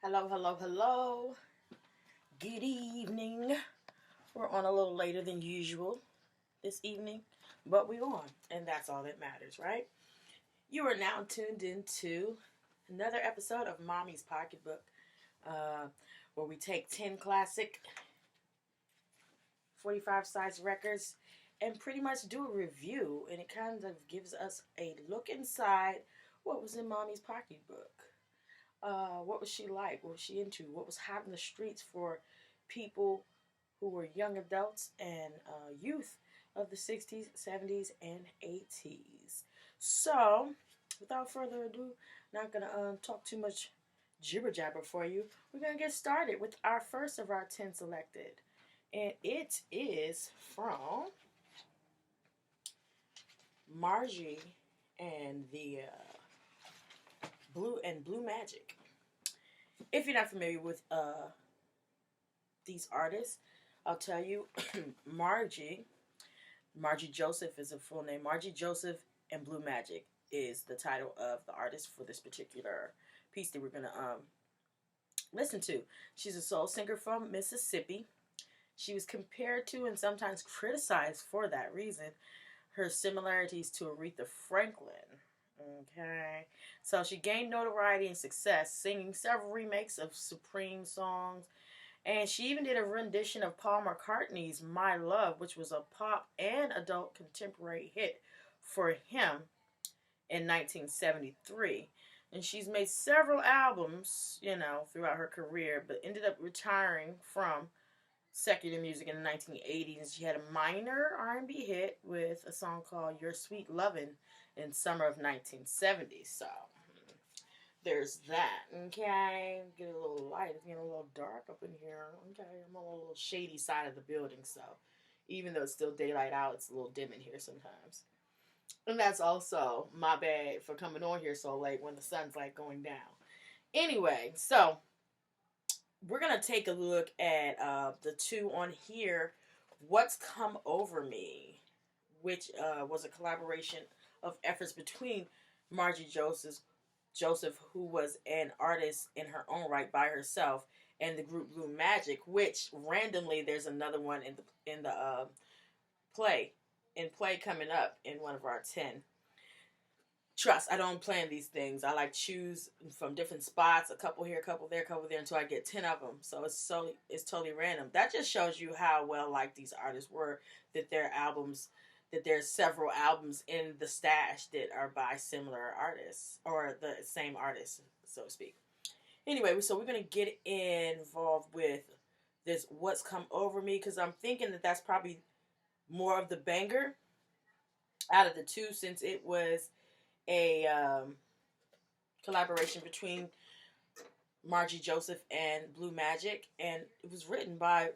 Hello, hello, hello. Good evening. We're on a little later than usual this evening, but we're on, and that's all that matters, right? You are now tuned into another episode of Mommy's Pocketbook, uh, where we take 10 classic 45 size records and pretty much do a review, and it kind of gives us a look inside what was in Mommy's Pocketbook. What was she like? What was she into? What was hot in the streets for people who were young adults and youth of the 60s, 70s, and 80s? So, without further ado, not going to talk too much jibber jabber for you. We're going to get started with our first of our 10 selected. And it is from Margie and the Blue Magic. If you're not familiar with these artists, I'll tell you, Margie Joseph is a full name. Margie Joseph and Blue Magic is the title of the artist for this particular piece that we're going to listen to. She's a soul singer from Mississippi. She was compared to and sometimes criticized for that reason, her similarities to Aretha Franklin. Okay, so she gained notoriety and success singing several remakes of Supreme songs, and she even did a rendition of Paul McCartney's My Love, which was a pop and adult contemporary hit for him in 1973. And she's made several albums, throughout her career, but ended up retiring from secular music in the 1980s. She had a minor R&B hit with a song called Your Sweet Lovin' in summer of 1970. So there's that. Okay, get a little light. It's getting a little dark up in here. Okay, I'm on a little shady side of the building, so even though it's still daylight out, it's a little dim in here sometimes. And that's also my bad for coming on here so late when the sun's like going down. Anyway, so we're going to take a look at the two on here, What's Come Over Me, which was a collaboration of efforts between Margie Joseph, who was an artist in her own right by herself, and the group Blue Magic, which randomly there's another one in the play coming up in one of our 10. Trust, I don't plan these things. I like choose from different spots, a couple here, a couple there, until I get 10 of them. So it's totally random. That just shows you how well liked these artists were, that there's several albums in the stash that are by similar artists, or the same artists, so to speak. Anyway, so we're going to get involved with this What's Come Over Me, because I'm thinking that that's probably more of the banger out of the two, since it was a collaboration between Margie Joseph and Blue Magic, and it was written by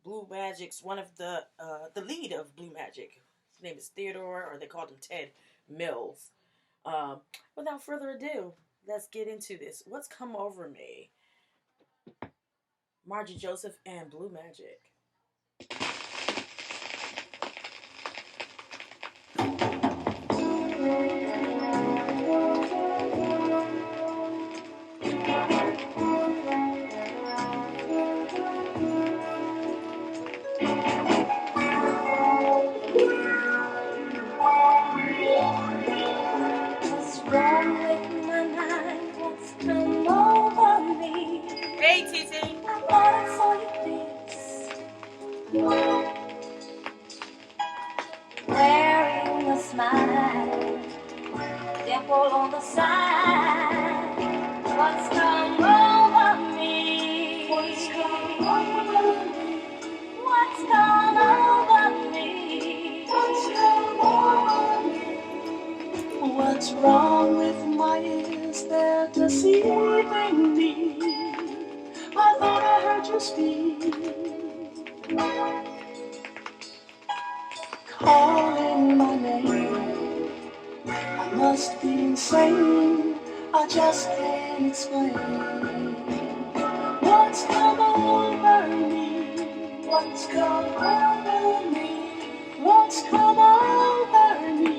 Blue Magic's one of the lead of Blue Magic. His name is Theodore, or they called him Ted Mills. Without further ado, let's get into this. What's Come Over Me? Margie Joseph and Blue Magic. Wearing a smile, dimple on the side. What's come over me? What's come over me? What's come over me? What's come over me? What's wrong with my ears? They're deceiving me. I thought I heard you speak, calling my name. I must be insane, I just can't explain. What's come over me? What's come over me? What's come over me?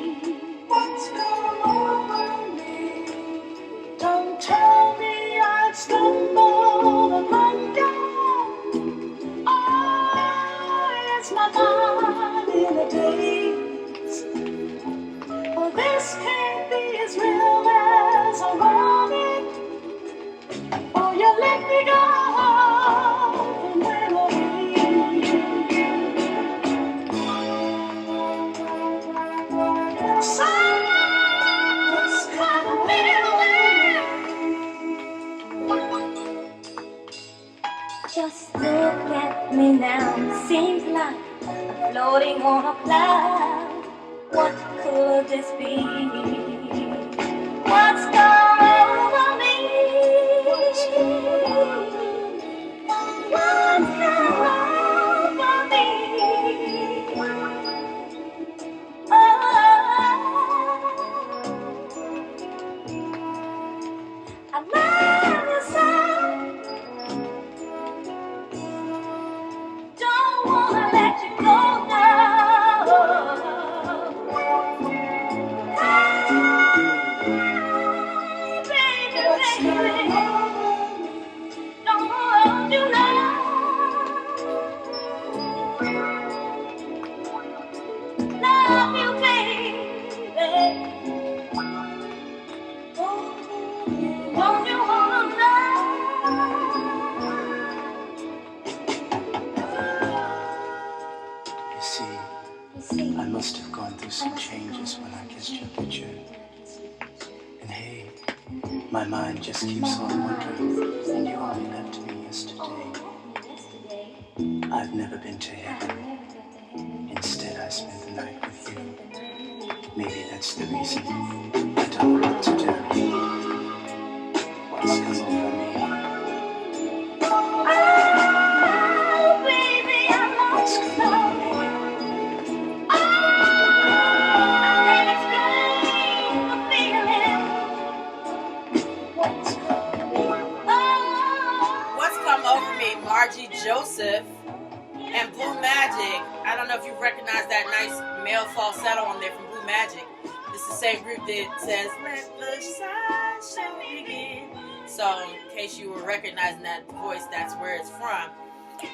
What's come over me? Don't tell me I'd stumble Just look at me now, seems like I'm floating on a cloud. What could this be? What's come over me? What's come over me? Oh, I love you so. Don't wanna let you go now. Hey, baby, baby, don't hold you now. Love you, baby. Don't you wanna know? You see, I must have gone through some changes when I kissed your picture. And hey, my mind just keeps on wondering, and you only left me yesterday. I've never been to heaven. Instead, I spent the night with you. Maybe that's the reason I don't know what to do. What's come over me? Oh, baby, I love what's come over me? What's Come Over Me, Margie Joseph and Blue Magic. I don't know if you recognize that nice male falsetto on there from Blue Magic. This is the same group that says, "Let the sunshine begin." So in case you were recognizing that voice, that's where it's from.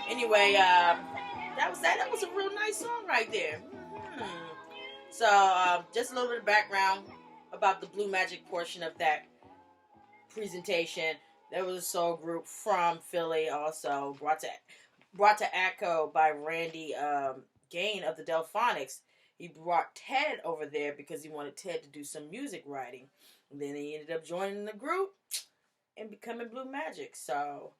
Anyway, that was that. That was a real nice song right there. So just a little bit of background about the Blue Magic portion of that presentation. There was a soul group from Philly, also brought to ACO by Randy Gain of the Delphonics. He brought Ted over there because he wanted Ted to do some music writing. And then he ended up joining the group and becoming Blue Magic. So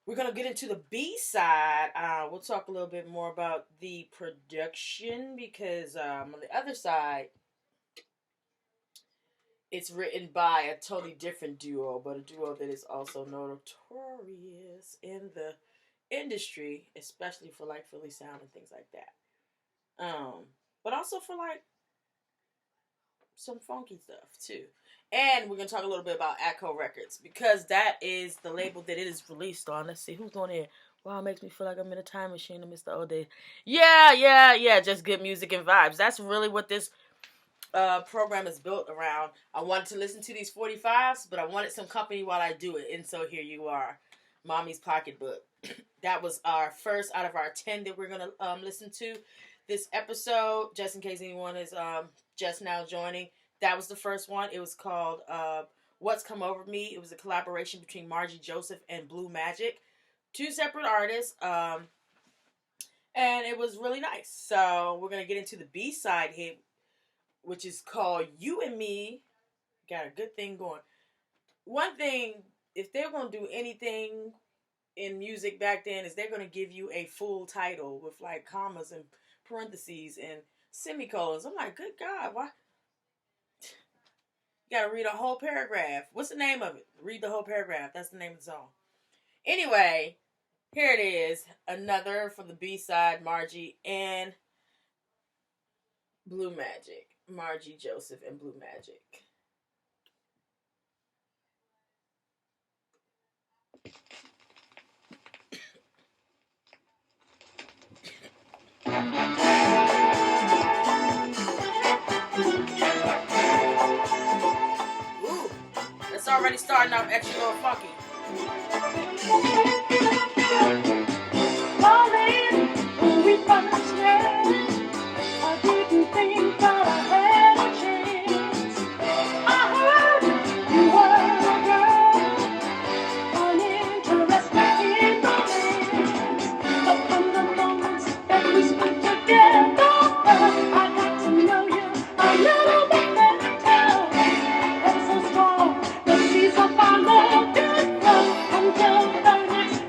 we're going to get into the B-side. We'll talk a little bit more about the production because on the other side, it's written by a totally different duo, but a duo that is also notorious in the industry, especially for like Philly sound and things like that. But also for like some funky stuff too. And we're gonna talk a little bit about ACO Records because that is the label that it is released on. Let's see who's on here. Wow, it makes me feel like I'm in a time machine and miss the old days. Yeah. Just good music and vibes. That's really what this program is built around. I wanted to listen to these 45s, but I wanted some company while I do it. And so here you are, Mommy's Pocketbook. That was our first out of our 10 that we're going to listen to this episode, just in case anyone is just now joining. That was the first one. It was called What's Come Over Me. It was a collaboration between Margie Joseph and Blue Magic. Two separate artists. And it was really nice. So we're going to get into the B-side here, which is called You and Me. Got a good thing going. One thing, if they're going to do anything in music back then, is they're going to give you a full title with like commas and parentheses and semicolons. I'm like, good God, why? You got to read a whole paragraph. What's the name of it? Read the whole paragraph. That's the name of the song. Anyway, here it is. Another from the B-side, Margie and Blue Magic. Margie Joseph and Blue Magic. Ooh, it's already starting out extra little funky. Darling, we first met, I didn't think that I had a chance. I heard you were a girl, uninterested in romance. But from the moments that we spent together, I got to know you a little bit better. And so strong, the seas of our love could flow until the next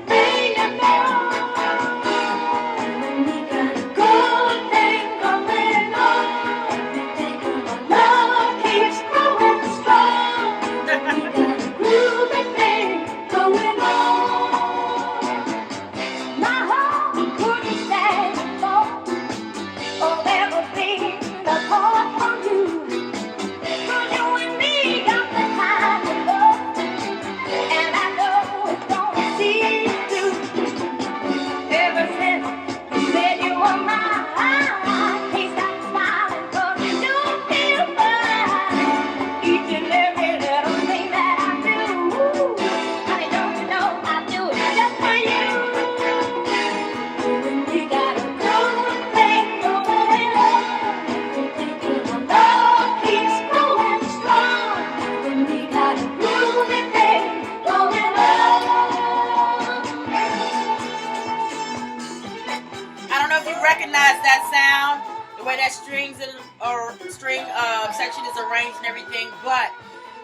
string section is arranged and everything, but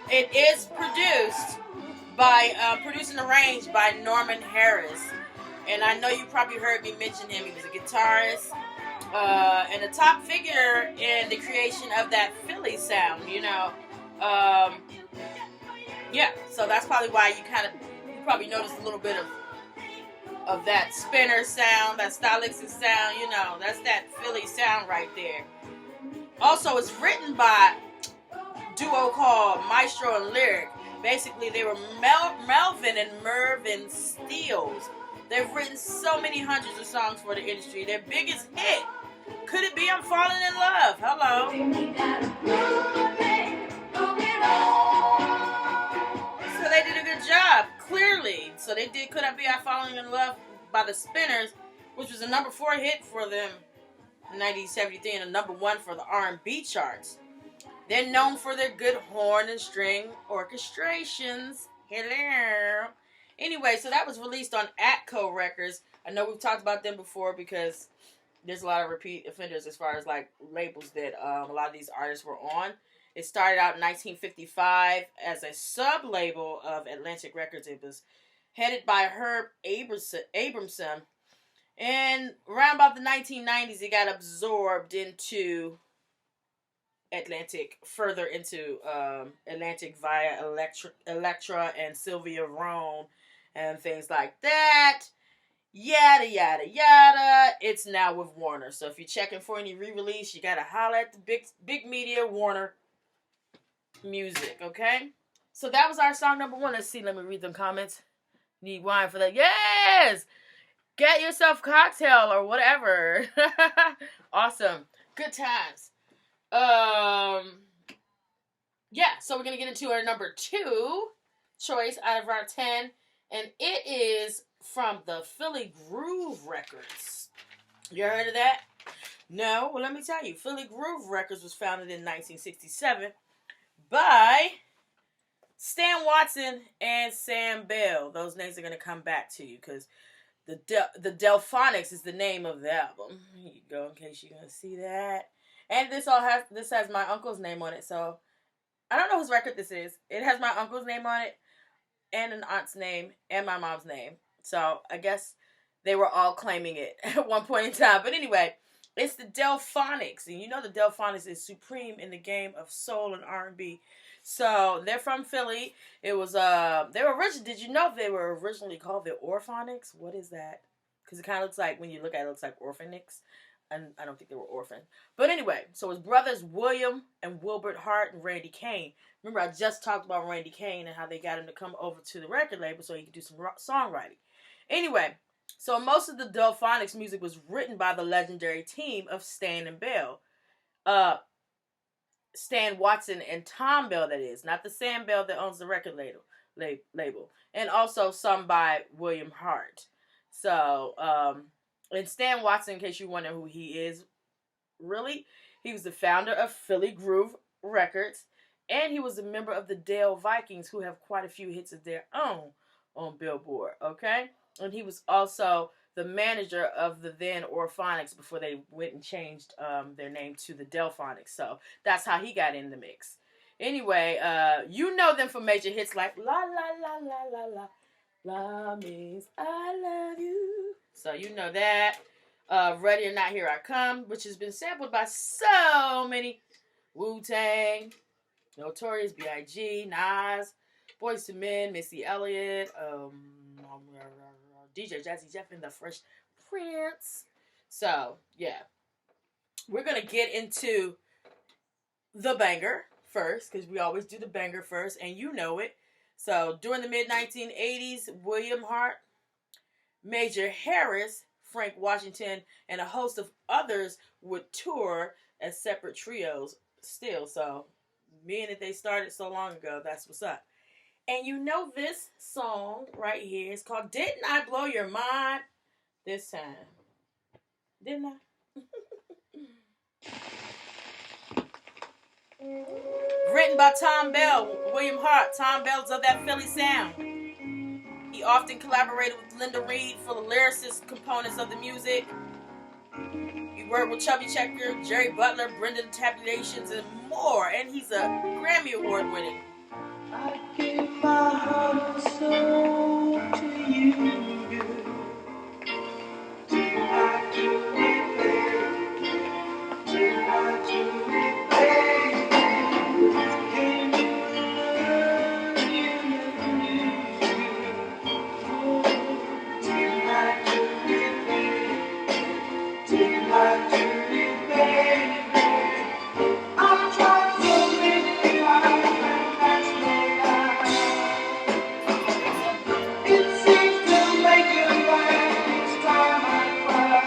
it is produced and arranged by Norman Harris. And I know you probably heard me mention him. He was a guitarist and a top figure in the creation of that Philly sound, Yeah, so that's probably why you probably noticed a little bit of that spinner sound, that stylistic sound, that's that Philly sound right there. Also, it's written by a duo called Maestro and Lyric. Basically, they were Melvin and Mervyn Steels. They've written so many hundreds of songs for the industry. Their biggest hit, Could It Be I'm Falling in Love? Hello. So they did a good job, clearly. So they did Could I Be I'm Falling in Love by the Spinners, which was a number 4 hit for them in 1973 and a number 1 for the R&B charts. They're known for their good horn and string orchestrations. Hello. Anyway, so that was released on Atco Records. I know we've talked about them before because there's a lot of repeat offenders as far as like labels that a lot of these artists were on. It started out in 1955 as a sub-label of Atlantic Records. It was headed by Herb Abramson. And around about the 1990s, it got absorbed into Atlantic, further into Atlantic via Elektra and Sylvia Rhone and things like that. Yada, yada, yada. It's now with Warner. So if you're checking for any re-release, you got to holler at the big media, Warner Music, okay? So that was our song number 1. Let's see. Let me read them comments. Need wine for that. Yes! Get yourself a cocktail or whatever. Awesome. Good times. Yeah, so we're going to get into our number 2 choice out of our 10. And it is from the Philly Groove Records. You heard of that? No? Well, let me tell you. Philly Groove Records was founded in 1967 by Stan Watson and Sam Bell. Those names are going to come back to you because the Delphonics is the name of the album. Here you go, in case you're going to see that. And this has my uncle's name on it, so I don't know whose record this is. It has my uncle's name on it, and an aunt's name, and my mom's name. So I guess they were all claiming it at one point in time. But anyway, it's the Delphonics, and you know the Delphonics is supreme in the game of soul and R&B. So they're from Philly. It was did you know they were originally called the Orphonics? What is that? Because it kind of looks like, when you look at it, it looks like Orphanics. And I don't think they were orphaned. But anyway, so his brothers William and Wilbert Hart and Randy Kane. Remember, I just talked about Randy Kane and how they got him to come over to the record label so he could do some songwriting. Anyway, so most of the Delphonics music was written by the legendary team of Stan and Bell. Stan Watson and Tom Bell, that is. Not the Sam Bell that owns the record label. And also some by William Hart. So, and Stan Watson, in case you wonder who he is, really, he was the founder of Philly Groove Records, and he was a member of the Dale Vikings, who have quite a few hits of their own on Billboard, okay? And he was also the manager of the then Orphonics before they went and changed their name to the Delphonics. So that's how he got in the mix. Anyway, you know them for major hits like La La La La La La. La means I love you. So you know that. Ready or Not, Here I Come, which has been sampled by so many. Wu-Tang, Notorious B.I.G., Nas, Boyz II Men, Missy Elliott, DJ Jazzy Jeff and the Fresh Prince. So, yeah. We're going to get into the banger first, because we always do the banger first, and you know it. So, during the mid-1980s, William Hart, Major Harris, Frank Washington, and a host of others would tour as separate trios still. So, being that they started so long ago, that's what's up. And you know this song right here is called Didn't I Blow Your Mind This Time? Didn't I? Written by Tom Bell, William Hart. Tom Bell's of that Philly sound. He often collaborated with Linda Reed for the lyricist components of the music. He worked with Chubby Checker, Jerry Butler, Brendan Tabulations, and more. And he's a Grammy Award winning. I give my heart and soul to you. Do I do it, baby? Do I do it, baby? Can you love you? Do I do it, baby? Do I do it, baby? I've tried so many times and that's no lie. It seems to make it right each time I cry.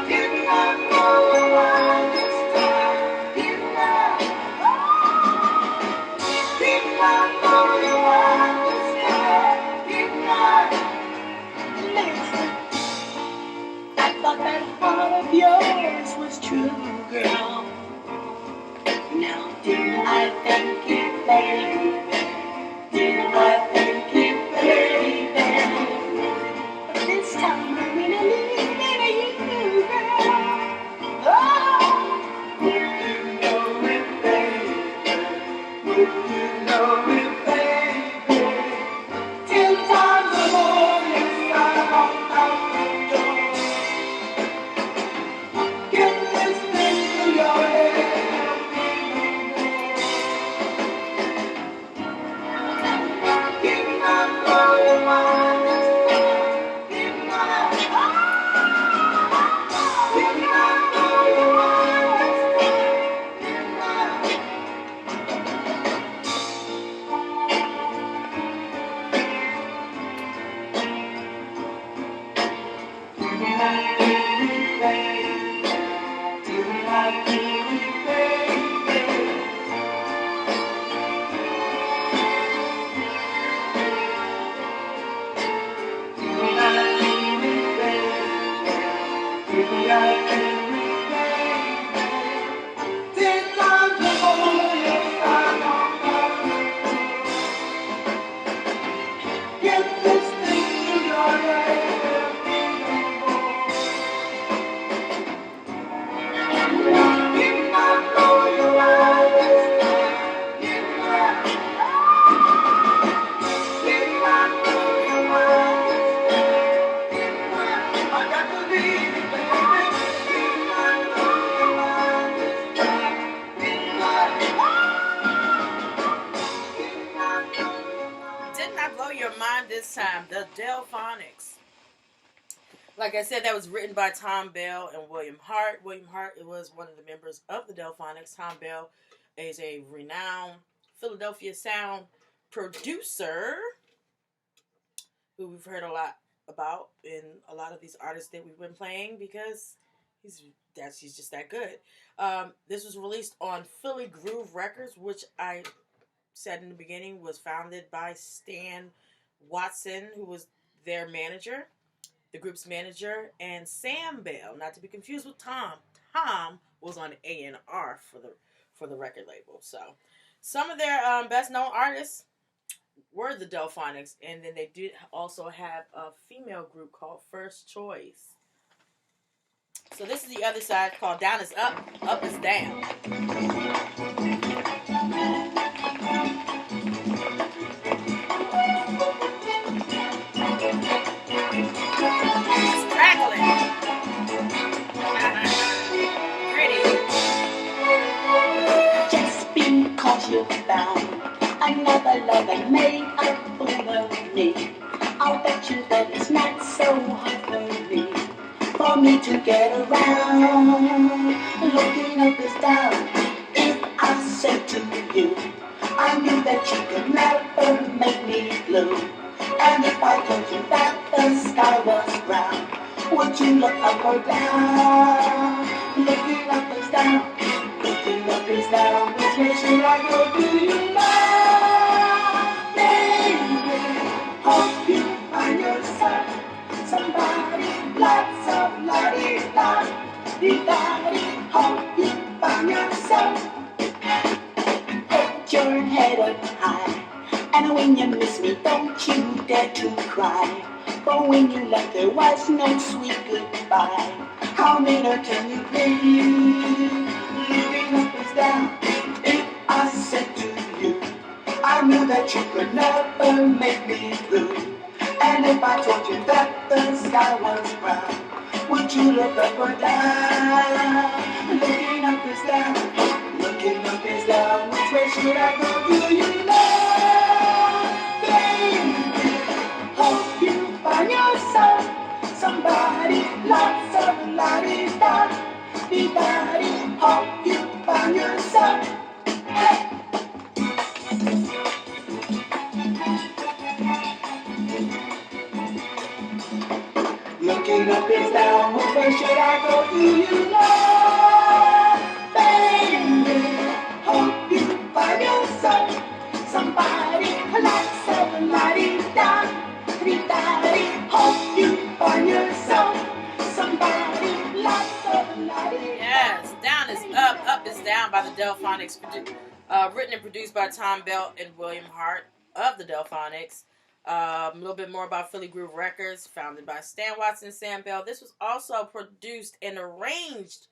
Didn't I know why this time? Didn't I? Didn't I know why this time? Didn't I? Listen, I thought that heart of yours was true, girl. Now didn't I think it, baby? Didn't I think it, baby? But this time I really need you, girl. Oh, would you know it, baby? Would you know it, baby? 10 times a morning I walk out the door. Get this thing through your head. Didn't I know why this time? Didn't I? Didn't I know why this time? Didn't I? Didn't I do it, baby? Didn't I do it, baby? Didn't I do it, baby? Didn't I do it, baby? 10 times a morning I walk out the door. Get this thing through your head. Didn't I know you were this time? Didn't I? Didn't I know you were this time? Didn't I? I got to leave you, baby. Didn't I know you were this time? Didn't I? Didn't I know you were? Didn't I blow your mind this time? The Delphonics. Like I said, that was written by Tom Bell and William Hart. William Hart was one of the members of the Delphonics. Tom Bell is a renowned Philadelphia sound producer who we've heard a lot about in a lot of these artists that we've been playing because he's just that good. This was released on Philly Groove Records, which I said in the beginning was founded by Stan Watson, who was their manager, the group's manager, and Sam Bell, not to be confused with Tom. Tom was on A&R for the record label. So some of their best known artists were the Delphonics, and then they did also have a female group called First Choice. So this is the other side called Down is Up, Up is Down. It's crackling. Pretty. Just because you found another lover made a fool of me, I'll bet you that it's not so hard for me to get around. Looking up is down. If I said to you, I knew that you could never make me blue. And if I told you that the sky was brown, would you look up or down? Looking up is down. Looking up is down. Which way should I go? Do you mind, baby? Hope you find yourself somebody, lots of la-di-da-di-da-di. Hope you find yourself. Hold your head up high, and when you miss me, don't you dare to cry. But when you left, there was no sweet goodbye. How many can you believe? Looking up is down. If I said to you, I knew that you could never make me blue. And if I told you that the sky was brown, would you look up or down? Looking up is down. Looking up is down. Which way should I go? Do you know, baby? Hope you find yourself somebody, lots of la-di-da, di-da-di. Hope you find yourself. Hey. Looking up is down, which way should I go? Do you know, baby? Hope you find yourself somebody, lots of la-di-da, di-da-di. Hope you find yourself somebody, lots of la-di-da. Yes, Down is Up is Down by the Delphonics, written and produced by Tom Bell and William Hart of the Delphonics. A little bit more about Philly Groove Records, founded by Stan Watson and Sam Bell. This was also produced and arranged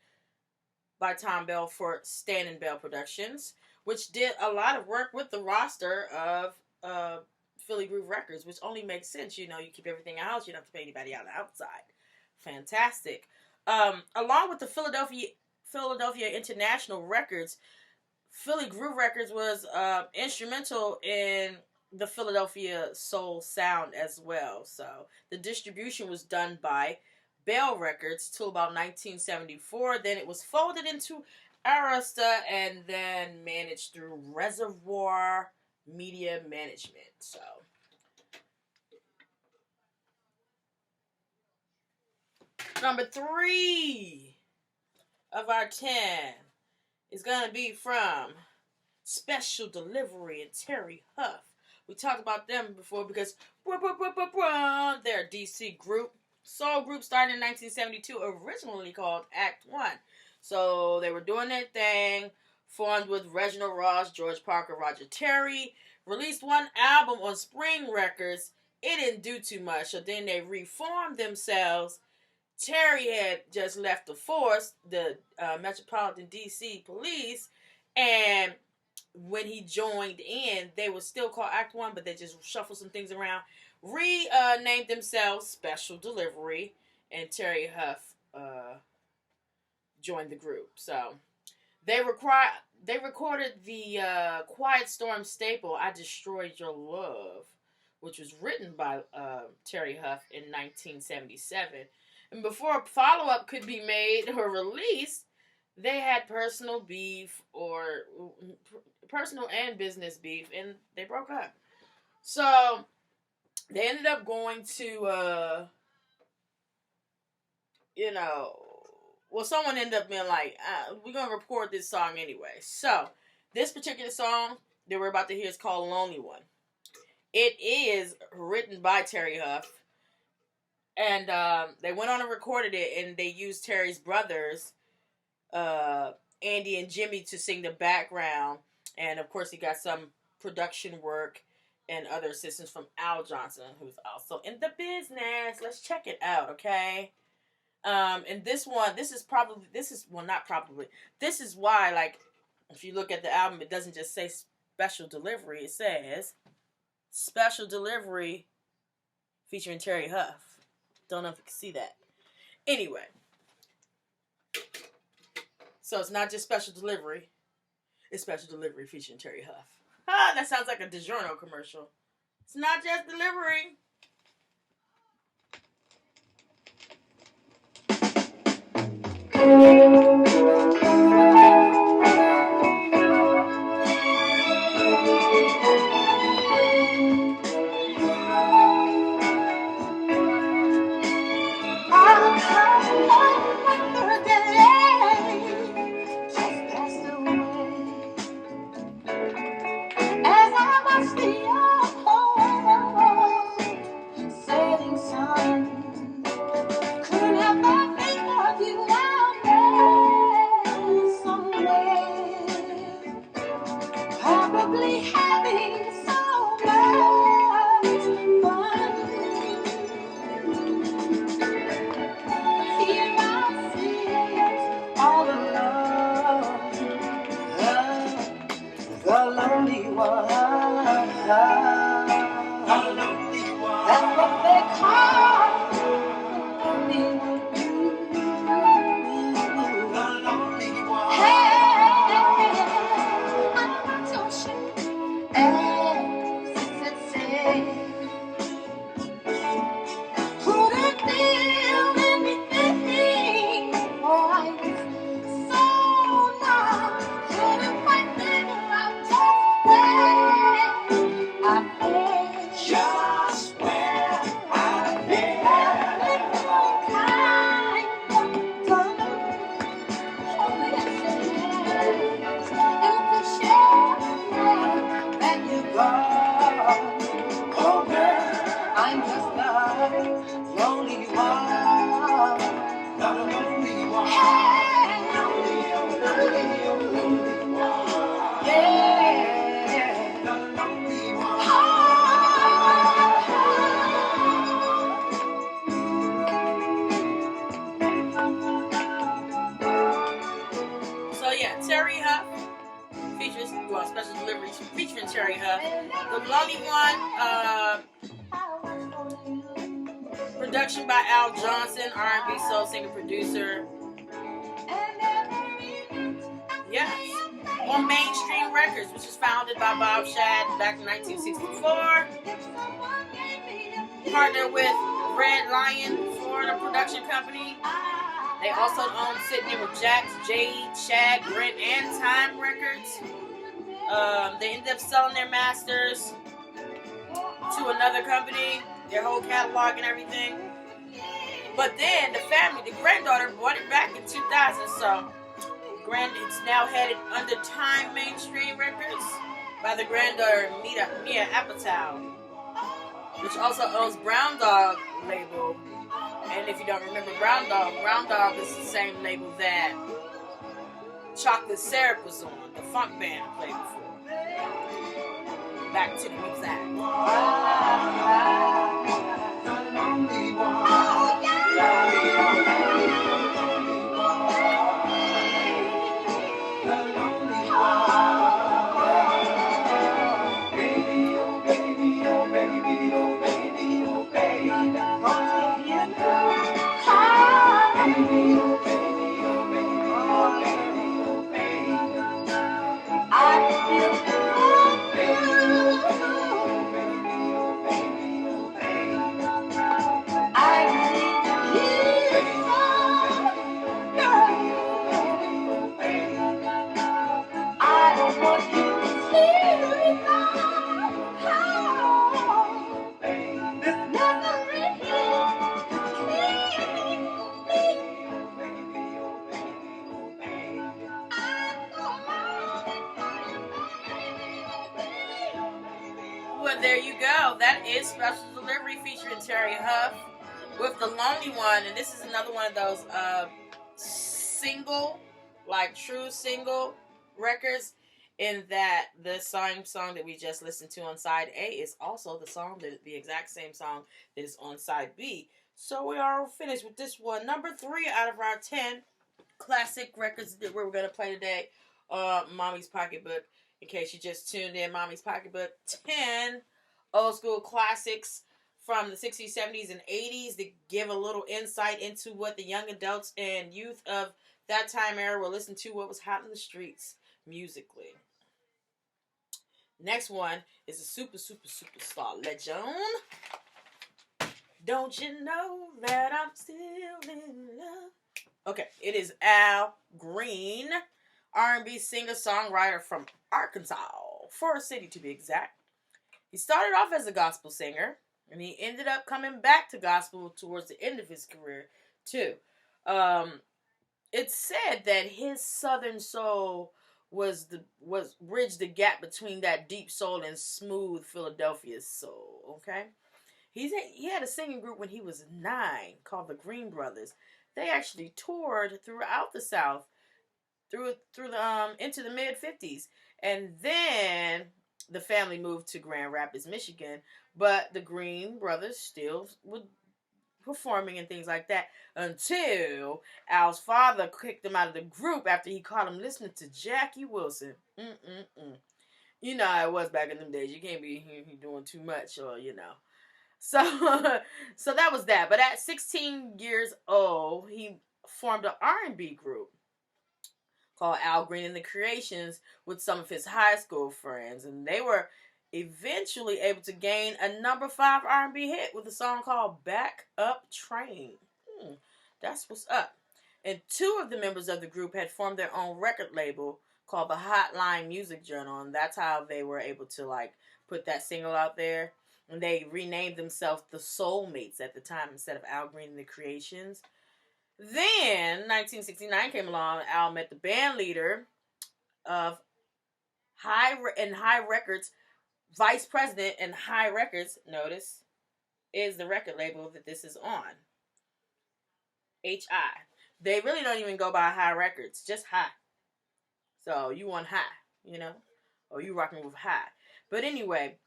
by Tom Bell for Stan and Bell Productions, which did a lot of work with the roster of Philly Groove Records, which only makes sense. You know, you keep everything out, you don't have to pay anybody out outside. Fantastic. Along with the Philadelphia International Records, Philly Groove Records was instrumental in the Philadelphia soul sound as well. So the distribution was done by Bell Records till about 1974. Then it was folded into Arista and then managed through Reservoir Media Management. So number 3 of our 10 is going to be from Special Delivery and Terry Huff. We talked about them before because they're a DC group. Soul group started in 1972, originally called Act One. So they were doing their thing, formed with Reginald Ross, George Parker, Roger Terry, released one album on Spring Records. It didn't do too much, so then they reformed themselves. Terry had just left the force, the Metropolitan DC Police, and when he joined in, they were still called Act One, but they just shuffled some things around. Renamed themselves Special Delivery, and Terry Huff joined the group. So they recorded the Quiet Storm staple, I Destroyed Your Love, which was written by Terry Huff in 1977. And before a follow-up could be made or released, they had personal and business beef, and they broke up. So they ended up going to, someone ended up being like, we're going to record this song anyway. So this particular song that we're about to hear is called Lonely One. It is written by Terry Huff, and they went on and recorded it, and they used Terry's brothers, Andy and Jimmy, to sing the background. And of course, he got some production work and other assistance from Al Johnson, who's also in the business. Let's check it out, okay? And this is why, like, if you look at the album, it doesn't just say Special Delivery. It says Special Delivery featuring Terry Huff. Don't know if you can see that. Anyway. So it's not just Special Delivery. It's Special Delivery featuring Terry Huff. That sounds like a DiGiorno commercial. It's not just delivery. Couldn't help but think of you now. love. That's what they call the lonely one. Hey, I'm so sure as it says, couldn't feel anything. Oh, I was so lost, couldn't quite figure out just where I've been. Kind of oh, yes, it is. It's a shame that you're gone. Oh, girl, I'm just the lonely one. The lonely one. Hey, lonely, lonely one. Yeah. The lonely one. So yeah, Terry Huff features special deliveries featuring Terry Huff. The Lonely One, production by Al Johnson, R&B soul singer producer. Yes, on Mainstream Records, which was founded by Bob Shad back in 1964. Partnered with Red Lion Florida production company. They also own Sitting with Jax, Jade, Shad, Brent, and Time Records. They ended up selling their masters to another company, their whole catalog and everything. But then the granddaughter, bought it back in 2000. So it's now headed under Time Mainstream Records by the granddaughter Mia Apatow, which also owns Brown Dog label. And if you don't remember Brown Dog is the same label that Chocolate Syrup was on, the funk band played before. Back to the music. Well, there you go. That is Special Delivery featuring Terry Huff with The Lonely One. And this is another one of those single, like true single records, in that the same song that we just listened to on side A is also the exact same song that is on side B. So we are finished with this one. Number 3 out of our 10 classic records that we're going to play today. Mommy's Pocketbook. In case you just tuned in, Mommy's Pocketbook, 10 old school classics from the 60s, 70s, and 80s that give a little insight into what the young adults and youth of that time era will listen to, what was hot in the streets musically. Next one is a superstar legend. Don't you know that I'm still in love? Okay, it is Al Green, R&B singer-songwriter from Arkansas, Forest City to be exact. He started off as a gospel singer, and he ended up coming back to gospel towards the end of his career, too. It's said that his southern soul bridged the gap between that deep soul and smooth Philadelphia soul, okay? He had a singing group when he was 9 called the Green Brothers. They actually toured throughout the South through the into the mid-50s. And then the family moved to Grand Rapids, Michigan, but the Green Brothers still would performing and things like that until Al's father kicked him out of the group after he caught him listening to Jackie Wilson. You know how it was back in them days. You can't be doing too much, or So, so that was that. But at 16 years old, he formed an R&B group called Al Green and the Creations with some of his high school friends, and they were eventually able to gain a number 5 R&B hit with a song called "Back Up Train." That's what's up. And 2 of the members of the group had formed their own record label called the Hotline Music Journal, and that's how they were able to like put that single out there. And they renamed themselves the Soulmates at the time instead of Al Green and the Creations. Then 1969 came along. Al met the band leader of High Records, vice president and High Records. Notice is the record label that this is on. HI. They really don't even go by High Records, just High. So you on High, or you rocking with High. But anyway,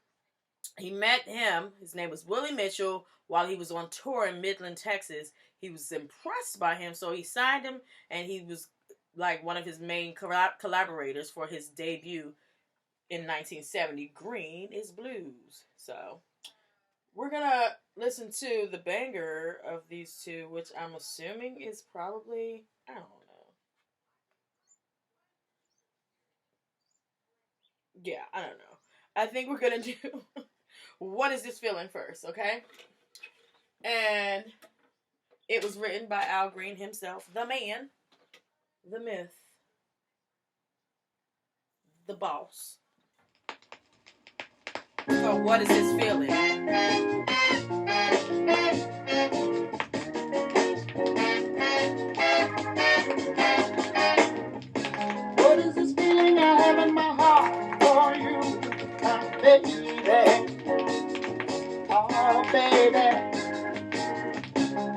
he met him. His name was Willie Mitchell while he was on tour in Midland, Texas. He was impressed by him, so he signed him, and he was like one of his main collaborators for his debut in 1970, Green is Blues. So we're going to listen to the banger of these two, which I'm assuming is probably, I don't know. Yeah, I don't know. I think we're going to do What Is This Feeling first, okay? And it was written by Al Green himself, the man, the myth, the boss. So what is this feeling? What is this feeling I have in my heart for you, my baby? Oh, baby.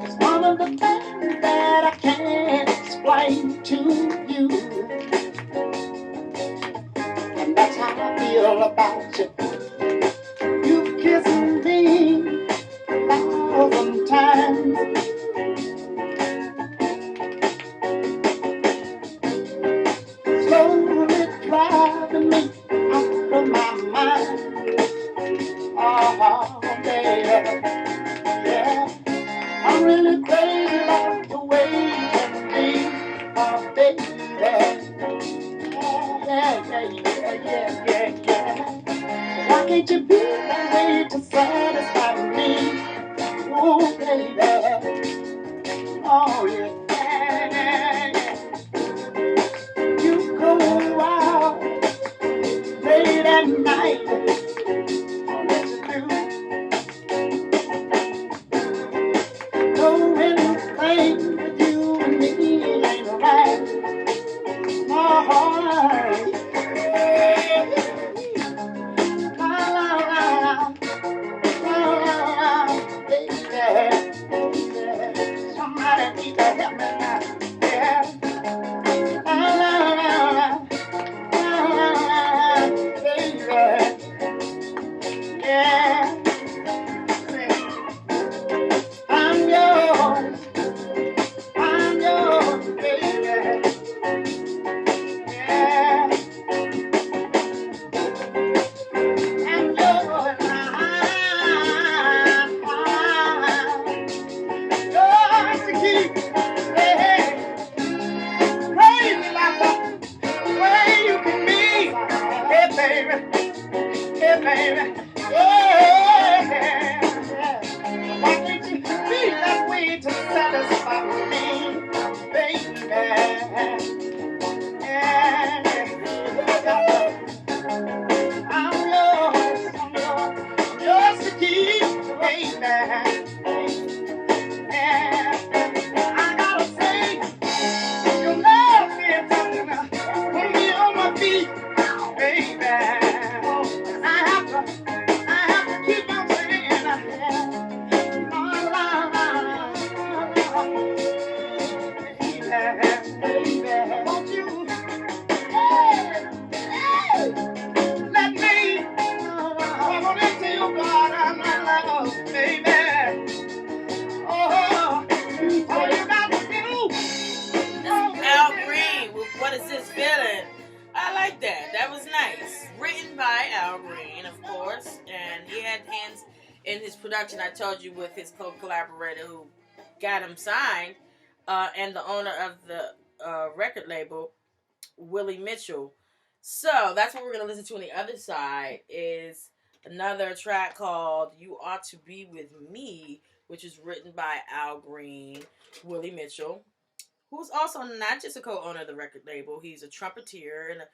It's one of the things that I can't explain to you. And that's how I feel about you. You kissing me 1,000 times. Slowly driving me out of my mind. Oh, baby, yeah. I'm really crazy about the way you can be, oh, baby. Yeah. Why can't you be that way to satisfy me? Oh, baby. Oh, yeah. You go out late at night. Oh, what you do? Know anything with you and me ain't right. Oh, somebody need to help me now. Yeah. Baby. Yeah. I'm yours. I'm yours, baby. Yeah. I'm yours. Yours to keep. Hey, crazy like the way you can be. Hey, baby. Hey, baby. Yeah. Why can't you be that way to satisfy me, baby? Yeah. I'm yours to keep, baby. Yeah. I gotta say, you love me and put me on my feet, baby. I have to keep on saying, baby, won't you, let me come on into your body, my love, baby. Oh, all you got to do. Al Green with What Is This Feeling? I like that. That was nice. Written by Al Green, of course, and he had hands in his production. I told you, with his co-collaborator who got him signed, and the owner of the record label, Willie Mitchell. So that's what we're gonna listen to on the other side. Is another track called "You Ought to Be With Me," which is written by Al Green, Willie Mitchell, who's also not just a co-owner of the record label. He's a trumpeter and a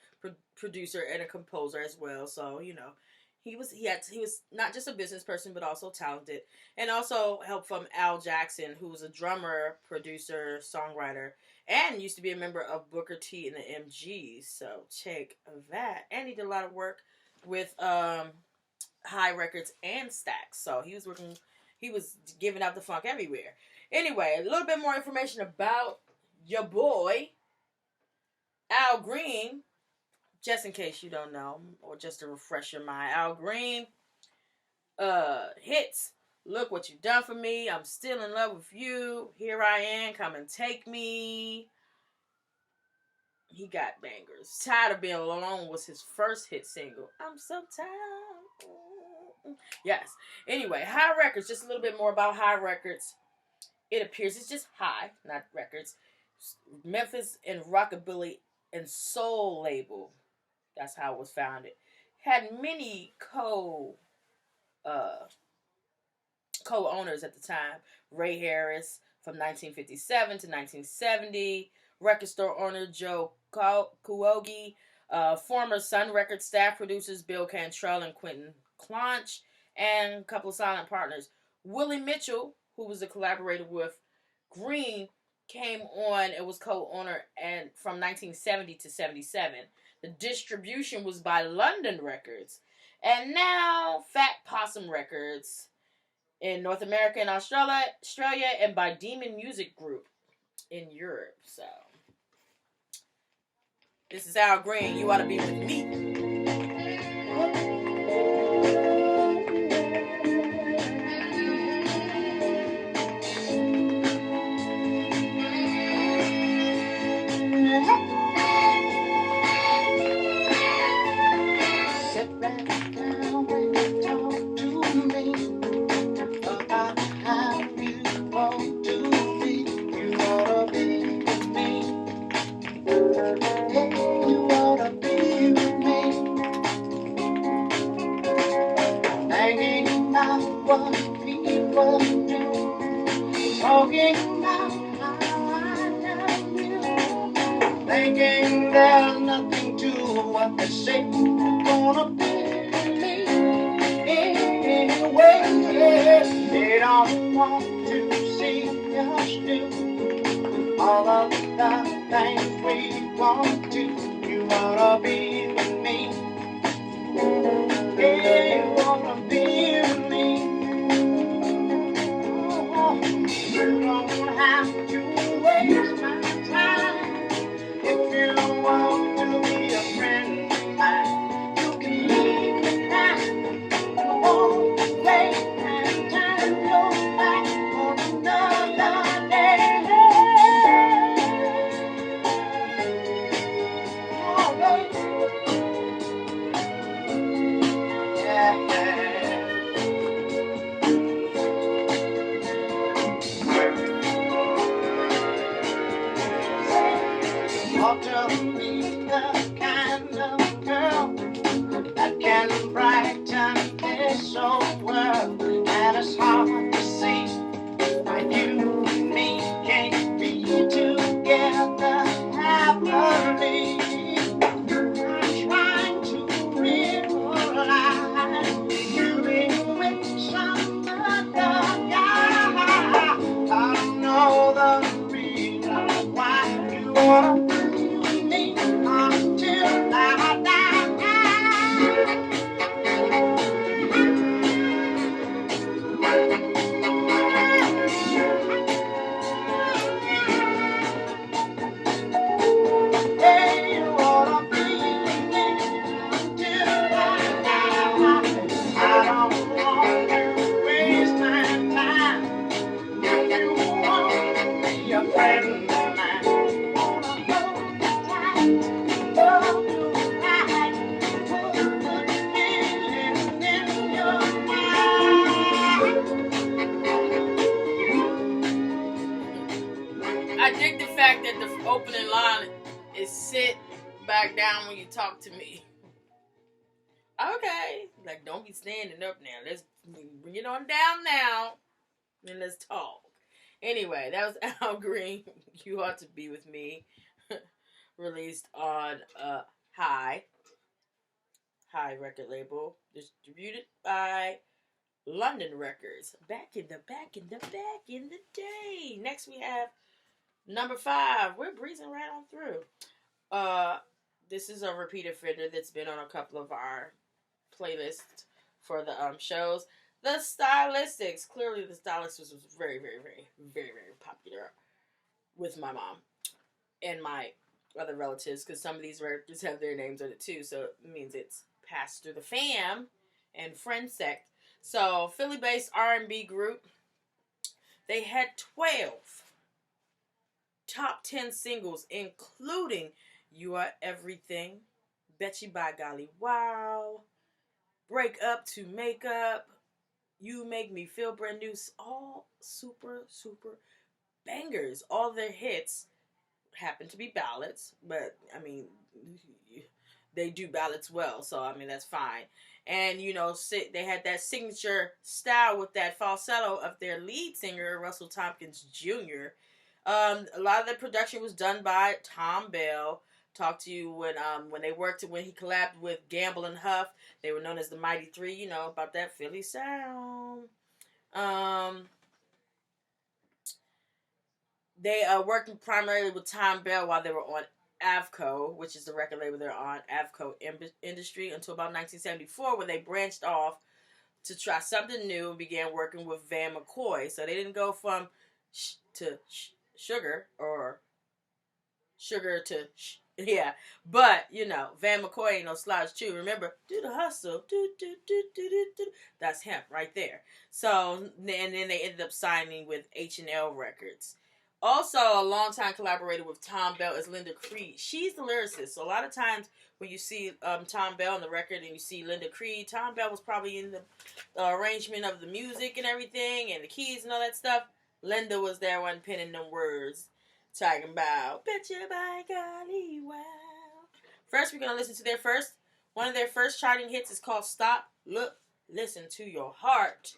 producer and a composer as well. So he was not just a business person but also talented, and also help from Al Jackson, who was a drummer, producer, songwriter, and used to be a member of Booker T and the MGs. So check that. And he did a lot of work with High Records and Stax. So he was giving out the funk everywhere. Anyway, a little bit more information about your boy, Al Green, just in case you don't know, or just to refresh your mind. Al Green hits "Look What You Done For Me," "I'm Still in Love With You," "Here I Am," "Come and Take Me." He got bangers. "Tired of Being Alone" was his first hit single. "I'm so tired." Yes. Anyway, High Records, just a little bit more about High Records. It appears it's just High, not Records. Memphis and rockabilly and soul label. That's how it was founded. Had many co-owners at the time. Ray Harris from 1957 to 1970. Record store owner Joe Kuogi. Former Sun Records staff producers Bill Cantrell and Quentin Clonch. And a couple of silent partners. Willie Mitchell, who was a collaborator with Green, came on and was co-owner and from 1970 to 77. The distribution was by London Records. And now Fat Possum Records in North America and Australia, and by Demon Music Group in Europe. So this is Al Green. "You Ought to Be With Me." Talking about how I love you, thinking there's nothing to what they say. You're gonna be with me anyway. They don't want to see us do all of the things we want to. You wanna be with me. Yeah, you wanna be with me. You don't have to waste my time. If you want to be a friend of mine, you can leave me now. You won't wait and turn your back on another day. Oh, baby. opening line is sit back down when you talk to me. Okay. Like, don't be standing up now. Let's bring it on down now. And let's talk. Anyway, that was Al Green. You Ought to Be With Me. Released on High record label. Distributed by London Records. Back in the day. Next we have number 5. We're breezing right on through. This is a repeat offender that's been on a couple of our playlists for the shows. The Stylistics. Clearly, the Stylistics was very, very, very, very, very popular with my mom and my other relatives, because some of these records have their names on it too. So it means it's passed through the fam and friend sect. So Philly-based R&B group. They had 12 top 10 singles, including You Are Everything, Bet You By Golly Wow, Break Up to Make Up, You Make Me Feel Brand New. All super, super bangers. All their hits happen to be ballads, but I mean, they do ballads well, so I mean, that's fine. And you know, they had that signature style with that falsetto of their lead singer, Russell Tompkins Jr. A lot of the production was done by Tom Bell. Talked to you when he collabed with Gamble and Huff. They were known as the Mighty Three. You know about that Philly sound. They worked primarily with Tom Bell while they were on Avco, which is the record label they're on, Avco Industry, until about 1974, when they branched off to try something new and began working with Van McCoy. So they didn't go from sugar or sugar to yeah. But, you know, Van McCoy ain't no slouch too. Remember, do the hustle. Do. That's him right there. So, and then they ended up signing with H&L Records. Also, a longtime collaborator with Tom Bell is Linda Creed. She's the lyricist. So a lot of times when you see Tom Bell on the record and you see Linda Creed, Tom Bell was probably in the arrangement of the music and everything and the keys and all that stuff. Linda was there when penning them words, talking about Bet You By Golly Wow. First, we're going to listen to one of their first charting hits is called Stop, Look, Listen to Your Heart.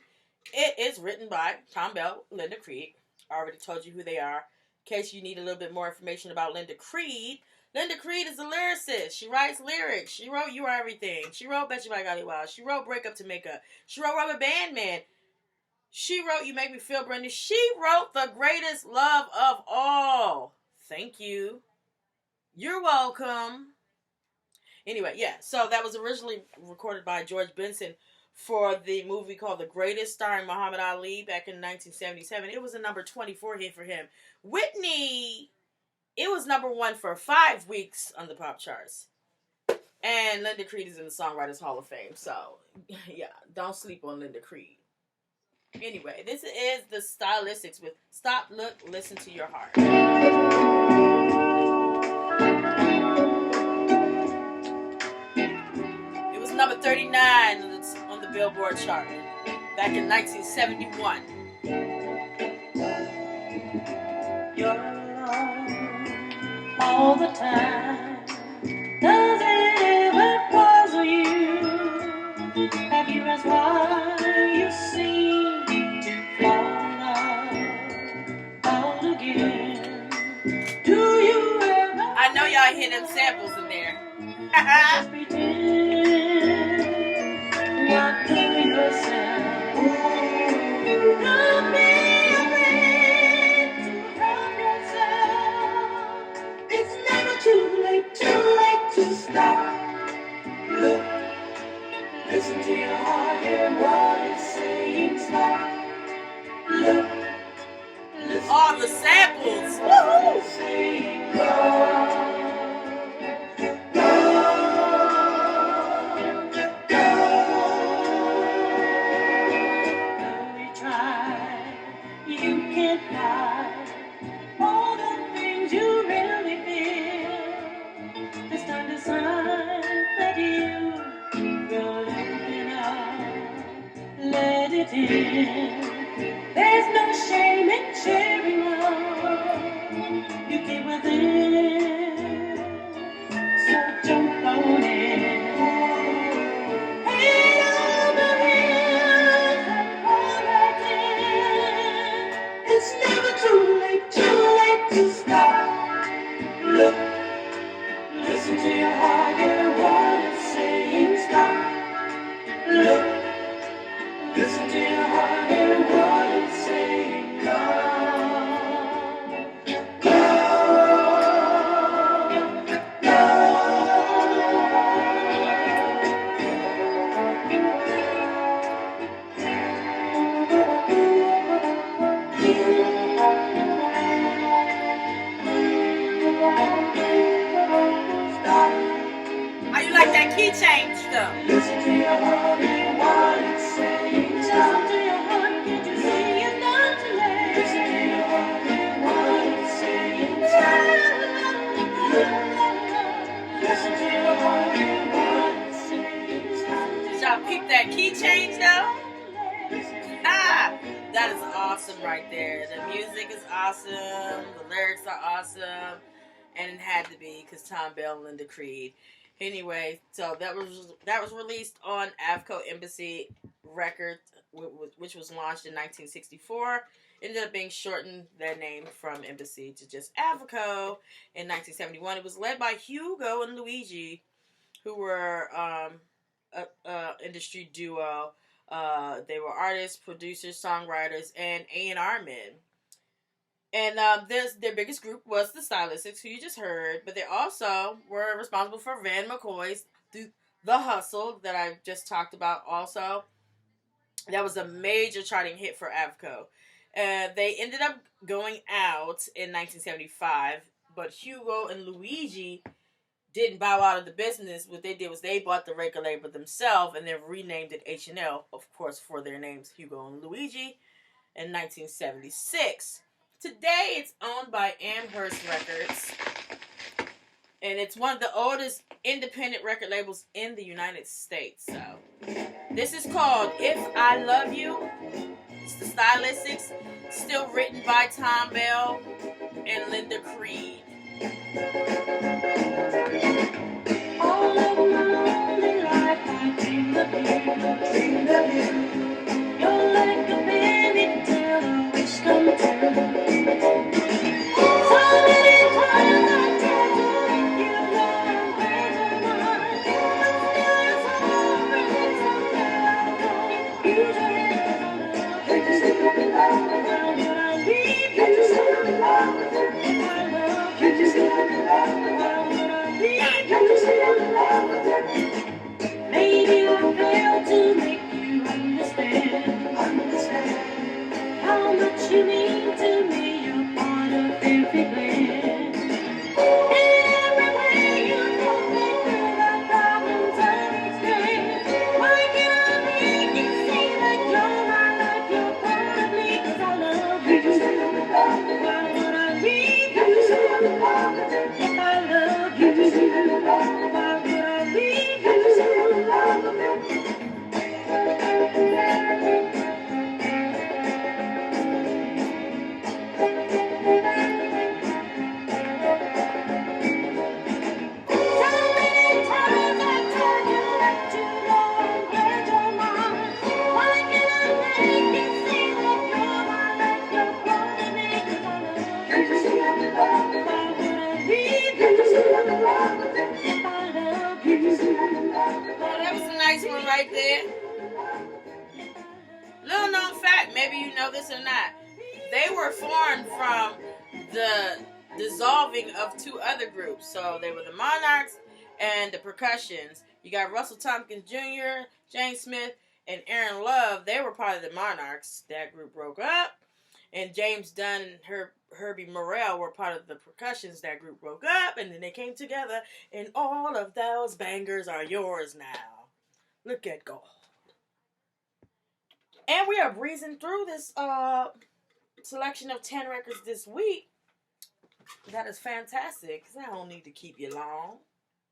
It is written by Tom Bell, Linda Creed. I already told you who they are. In case you need a little bit more information about Linda Creed is a lyricist. She writes lyrics. She wrote You Are Everything. She wrote Bet You By Golly Wow. She wrote Break Up to Make Up. She wrote Rubber Band Man. She wrote You Make Me Feel Brand New. She wrote The Greatest Love of All. Thank you. You're welcome. Anyway, yeah. So that was originally recorded by George Benson for the movie called The Greatest, starring Muhammad Ali back in 1977. It was a number 24 hit for him. Whitney, it was number 1 for 5 weeks on the pop charts. And Linda Creed is in the Songwriters Hall of Fame. So, yeah, don't sleep on Linda Creed. Anyway, this is the Stylistics with Stop, Look, Listen to Your Heart. It was number 39 on the Billboard chart back in 1971. You're alone all the time. Does it ever puzzle you? Have you asked why you seem to fall out again? Do you ever? I know y'all hear them samples in there. Just pretend. What do yourself? Don't be afraid to help yourself. It's never too late to stop. Look, listen to your heart, hear what it's saying. Stop. Look, listen. All the samples. Woo-hoo. Saying go. All the things you really feel. It's time to sign that you will open up. Let it in. There's no shame in sharing love. You came within, so jump on in. Head over heels and pull right in. It's never too late to stop. Look, listen to your heart, hear what it's saying. Stop. Look, listen to your heart, hear what it's saying. How you like that key change though? Listen to your heart and what it's saying. Listen to your heart, can't you see it's not too late? Listen to your heart and what it's saying. Listen to your heart and what it's saying. Did y'all peep that key change though? Ah, that is awesome right there. The music is awesome. The lyrics are awesome. And it had to be because Tom Bell and Linda Creed. Anyway, so that was released on Avco Embassy Records, which was launched in 1964. Ended up being shortened, their name from Embassy to just Avco in 1971. It was led by Hugo and Luigi, who were a industry duo. They were artists, producers, songwriters, and A&R men. And their biggest group was the Stylistics, who you just heard, but they also were responsible for Van McCoy's The Hustle that I just talked about also. That was a major charting hit for Avco. They ended up going out in 1975, but Hugo and Luigi didn't bow out of the business. What they did was they bought the record label themselves and then renamed it H&L, of course, for their names, Hugo and Luigi, in 1976. Today, it's owned by Amherst Records, and it's one of the oldest independent record labels in the United States. So, this is called If I Love You. It's the Stylistics, still written by Tom Bell and Linda Creed. All of my lonely life, I dreamed of you. You're like a fairy tale, a wish come true. So many times I tried to make you know I'm crazy mine. But still it's already somehow. Use your hands on the love. Can't you see I'm in love with you? Why would I leave you? Can't you see I'm in love with you? If I love, can't you see I'm in love with you? Why would I leave you? Can't you see I'm in love with you? Maybe I failed to make you understand how much you mean to me. You're part of every plan. In every way you help me through the problems of each day. Why can't I make you see that you're my life, you're part of me? 'Cause I love you. Why would I leave you? If I love you, why would I leave you? Well, that was a nice one right there. Little known fact, maybe you know this or not. They were formed from the dissolving of two other groups. So they were the Monarchs and the Percussions. You got Russell Tompkins Jr., James Smith, and Aaron Love. They were part of the Monarchs. That group broke up. And James Dunn and Herbie Morrell were part of the Percussions. That group broke up, and then they came together, and all of those bangers are yours now. Look at God. And we are breezing through this selection of 10 records this week. That is fantastic, because I don't need to keep you long.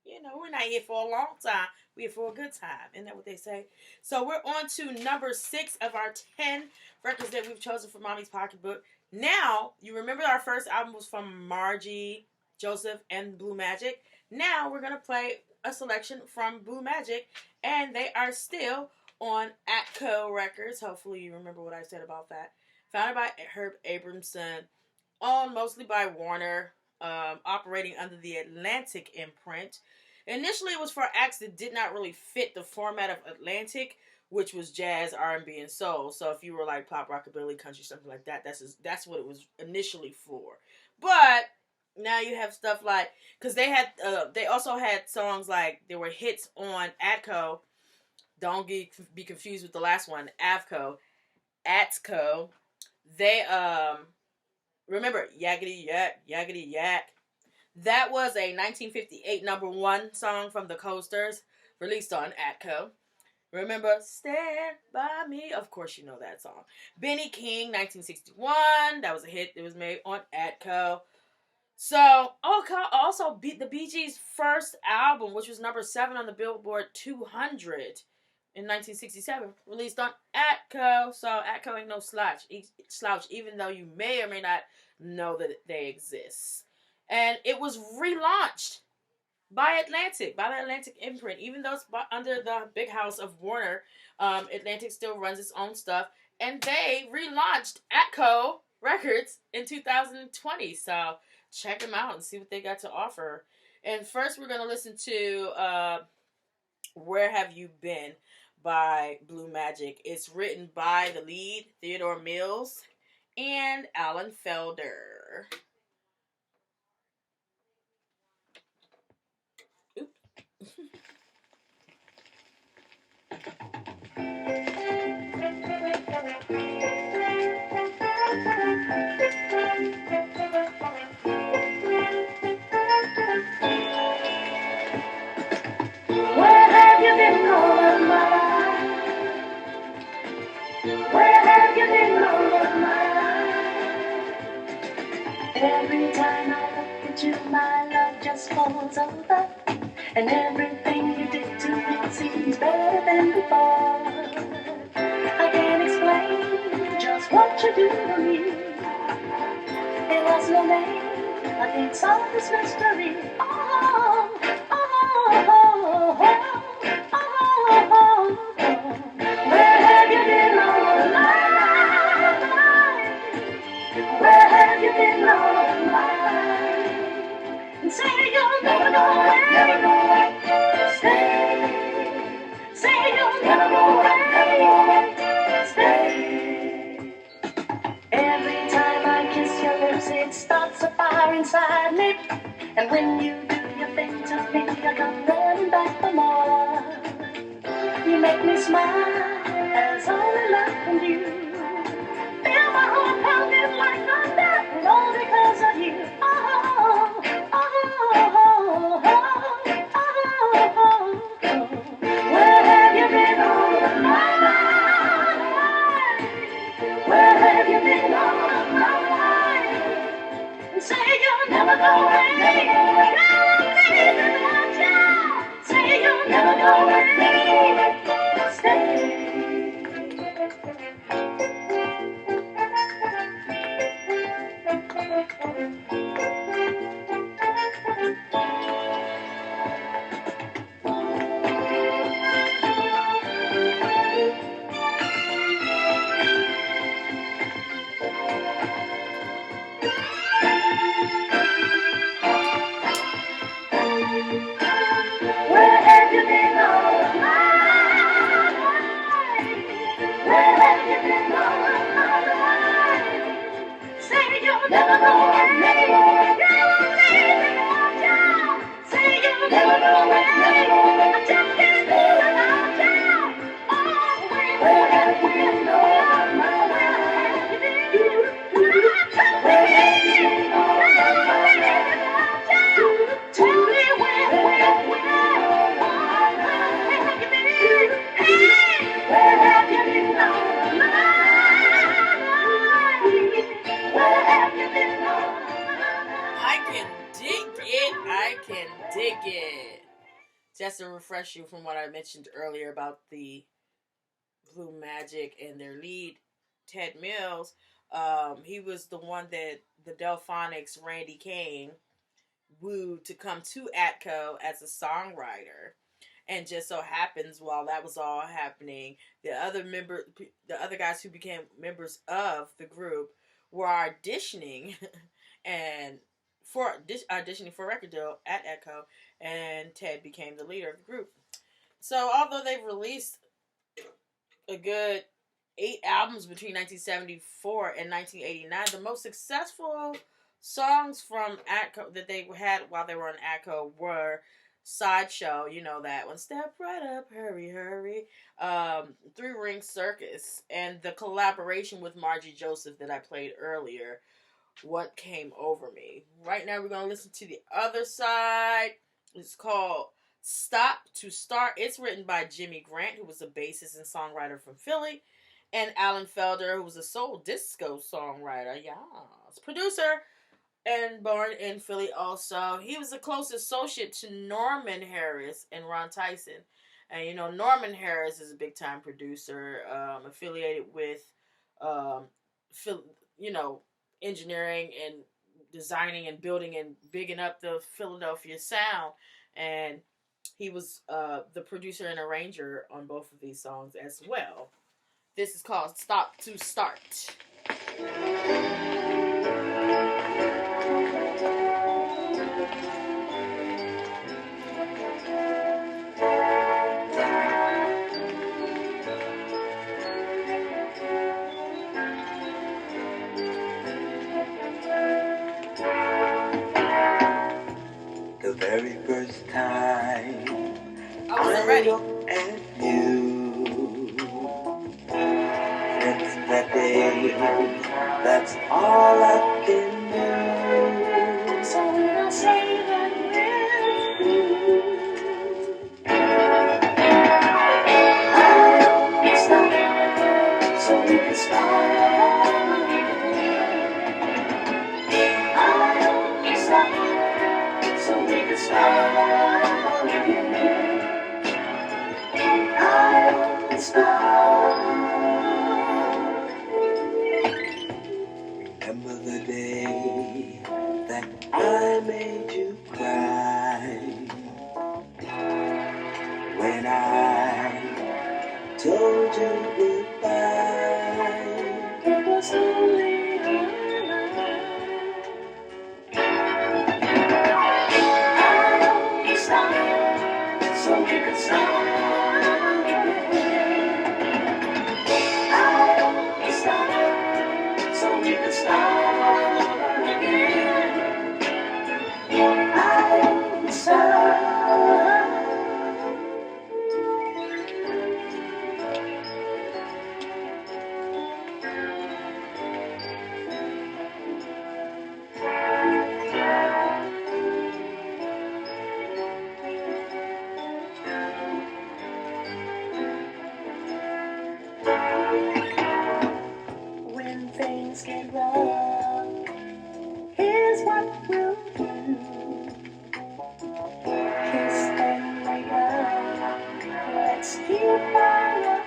You know, we're not here for a long time. We're here for a good time. Isn't that what they say? So we're on to number 6 of our 10 records that we've chosen for Mommy's Pocketbook. Now, you remember our first album was from Margie Joseph and Blue Magic. Now we're going to play a selection from Blue Magic, and they are still on Atco Records. Hopefully you remember what I said about that. Founded by Herb Abramson, owned mostly by Warner, operating under the Atlantic imprint. Initially, it was for acts that did not really fit the format of Atlantic, which was jazz, R&B, and soul. So if you were like pop, rockabilly, country, something like that, that's what it was initially for. But now you have stuff like, because they also had songs like, there were hits on Atco. Don't be confused with the last one, Avco, Atco. They remember Yakety Yak, Yakety Yak. That was a 1958 number one song from the Coasters, released on Atco. Remember, Stand By Me? Of course you know that song. Benny King, 1961. That was a hit. It was made on Atco. So, also the Bee Gees' first album, which was number 7 on the Billboard 200 in 1967, released on Atco. So, Atco ain't no slouch, even though you may or may not know that they exist. And it was relaunched by the Atlantic imprint. Even though it's under the big house of Warner, Atlantic still runs its own stuff. And they relaunched Atco Records in 2020. So check them out and see what they got to offer. And first we're going to listen to Where Have You Been by Blue Magic. It's written by the lead, Theodore Mills, and Alan Felder. Where have you been all of my life? Where have you been all of my life? Every time I look at you, my love just falls over. And everything you did to me seems better than before. I can't explain just what you do to me. It has no name, I can't solve this mystery. Oh, oh, oh, oh, oh, oh, oh. Where have you been all my life? Where have you been all my life? And say you'll never go away. Stay. Say you'll never go away. Stay. Every time I kiss your lips, it starts a fire inside me. And when you do your thing to me, I come running back for more. You make me smile, as only love can do. Feel my heart pounding like thunder, and all because of you. Oh, oh, oh, oh, oh, oh, oh. Where have you been all of my life? Where have you been all of my life? And say you'll never go away. Say you'll never go away. Stay. Where have you been all of my life? Where have you been all of my life? Say you'll never go away. You'll leave me without you. Say you'll never go away. I just can't do without you. Oh, where have you been all of my life? Where have you been all of my life? Tell me where have you been? Hey, where have you been all of my life? Where have you been all of my life? I can dig it. Just to refresh you from what I mentioned earlier about the Blue Magic and their lead, Ted Mills. He was the one that the Delphonics Randy Kane wooed to come to Atco as a songwriter. And just so happens, while that was all happening, the other guys who became members of the group were auditioning and auditioning for a record deal at Echo, and Ted became the leader of the group. So although they've released a good 8 albums between 1974 and 1989, the most successful songs from Atco that they had while they were on Atco were Sideshow, you know that one, Step Right Up, Hurry, Hurry, Three Ring Circus, and the collaboration with Margie Joseph that I played earlier, What Came Over Me. Right now we're going to listen to the other side. It's called Stop to Start. It's written by Jimmy Grant, who was a bassist and songwriter from Philly, and Alan Felder, who was a soul disco songwriter. Yes. Producer and born in Philly also. He was a close associate to Norman Harris and Ron Tyson. And, you know, Norman Harris is a big-time producer, affiliated with, you know, engineering and designing and building and bigging up the Philadelphia sound. And he was the producer and arranger on both of these songs as well. This is called Stop to Start. The very first time I wasn't ready. looked at you, since that day, that's all I can do. So when I say that we're through, I only stop so we can start again. I only stop so we can start again. I only stop. Remember the day that I made you cry, when I told you goodbye. It was only a lie. I only stopped so we could start again. I only stopped so we could start again. I only stopped. When things get rough, here's what we'll do. Kiss and make up. Let's keep our love.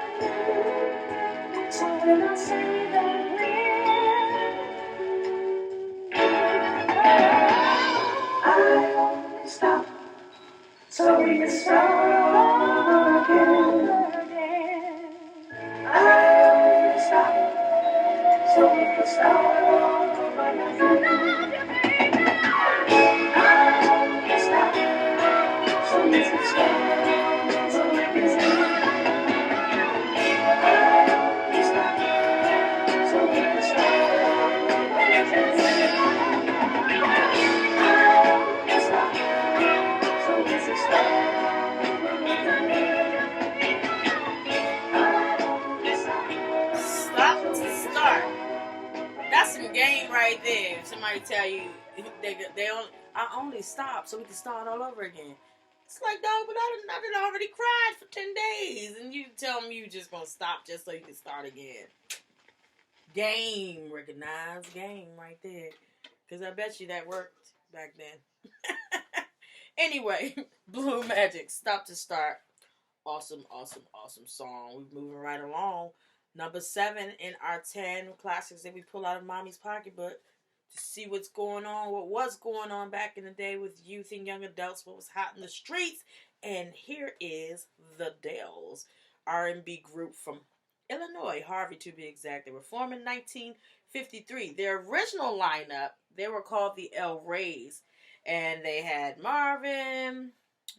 So when I say that I only stop so we can start again. I only stop so we can start over again. I only stop so we can start, so we can start. I only stop so we can start over again. I only stop so we can start over again. I only stop. Stop to Start. That's some game right there. If somebody tell you I only stop so we can start all over again. It's like, dog, but I done already cried for 10 days, and you tell me you just gonna stop just so you can start again. Game, recognized game right there. Because I bet you that worked back then. Anyway, Blue Magic, Stop to Start. Awesome, awesome, awesome song. We're moving right along. Number 7 in our 10 classics that we pull out of Mommy's pocketbook to see what's going on, what was going on back in the day with youth and young adults, what was hot in the streets. And here is the Dells, R&B group from Illinois, Harvey to be exact. They were formed in 1953. Their original lineup, they were called the El Rays, and they had Marvin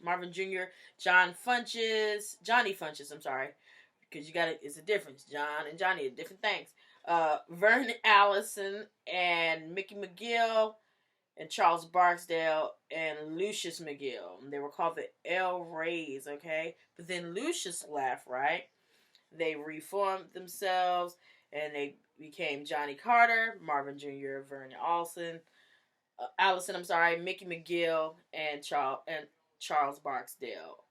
Jr., Johnny Funches, I'm sorry, because it's a difference. John and Johnny are different things. Vernon Allison and Mickey McGill and Charles Barksdale and Lucius McGill. They were called the El Rays, okay? But then Lucius left, right? They reformed themselves and they became Johnny Carter, Marvin Jr., Vernon Allison, Mickey McGill, and Charles Barksdale.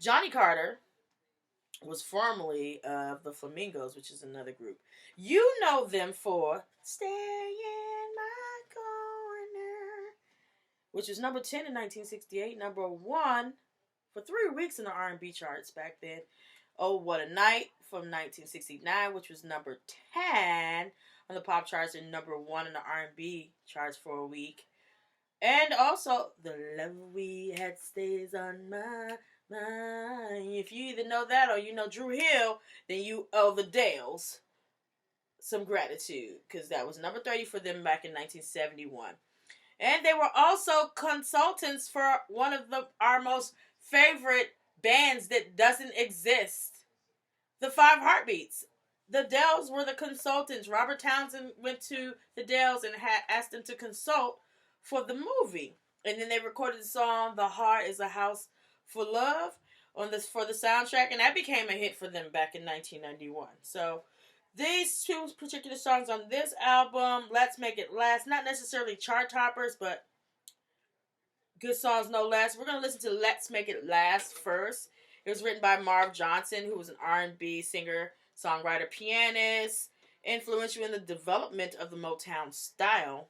Johnny Carter was formerly of the Flamingos, which is another group. You know them for Stay in My Corner, which was number 10 in 1968, number 1 for 3 weeks in the R&B charts back then. Oh, What a Night from 1969, which was number 10 on the pop charts and number 1 in the R&B charts for a week. And also, The Love We Had Stays on My Mind. If you either know that or you know Drew Hill, then you owe the Dells some gratitude, because that was number 30 for them back in 1971. And they were also consultants for one of our most favorite bands that doesn't exist, the Five Heartbeats. The Dells were the consultants. Robert Townsend went to the Dells and had asked them to consult for the movie. And then they recorded the song The Heart is a House for Love for the soundtrack, and that became a hit for them back in 1991. So these two particular songs on this album, Let's Make It Last, not necessarily chart toppers, but good songs no less. We're going to listen to Let's Make It Last first. It was written by Marv Johnson, who was an R&B singer, songwriter, pianist, influential in the development of the Motown style.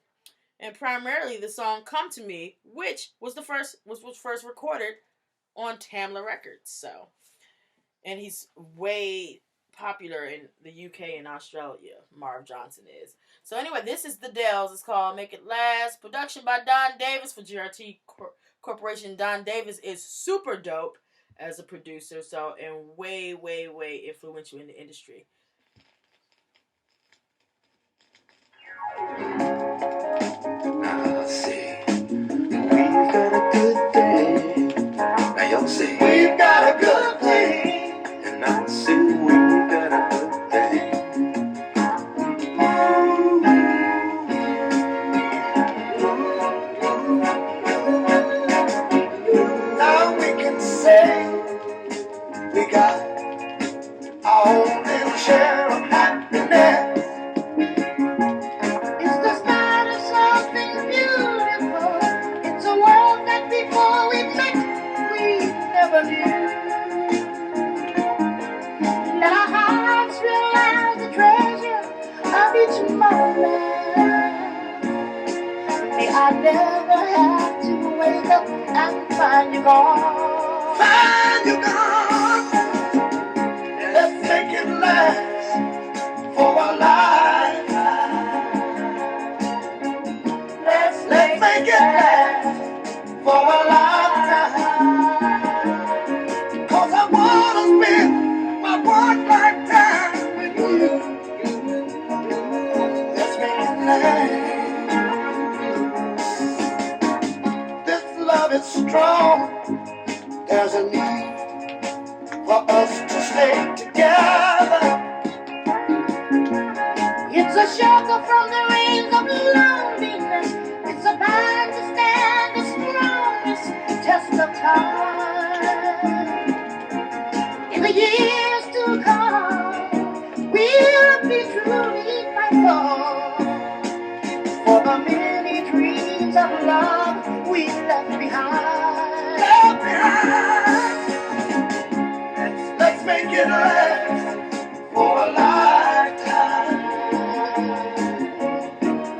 And primarily the song Come to Me, which was first recorded on Tamla Records. So, and he's way popular in the UK and Australia, Marv Johnson is. So anyway, this is the Dells. It's called Make It Last. Production by Don Davis for GRT Corporation. Don Davis is super dope as a producer, so, and way, way, way influential in the industry. Now see, we've got a good thing. Now y'all see, we've got a good thing. And I see, we've got a good thing. Now we can say we got our own little share of happiness. It's the start of something beautiful. It's a world that before we met, we never knew. Let our hearts realize the treasure of each moment. May I never have to wake up and find you gone. Find you gone. Let's make it last for a lifetime. Let's make it last for a lifetime. 'Cause I wanna spend my one lifetime with you. Let's make it last. This love is strong. There's a need for us to stay together. It's a shelter from the rains of loneliness. It's a bind to stand the strongest test of time. In the years to come, we'll be truly thankful for the many dreams of love we left behind. Left behind. Let's make it last for a lifetime.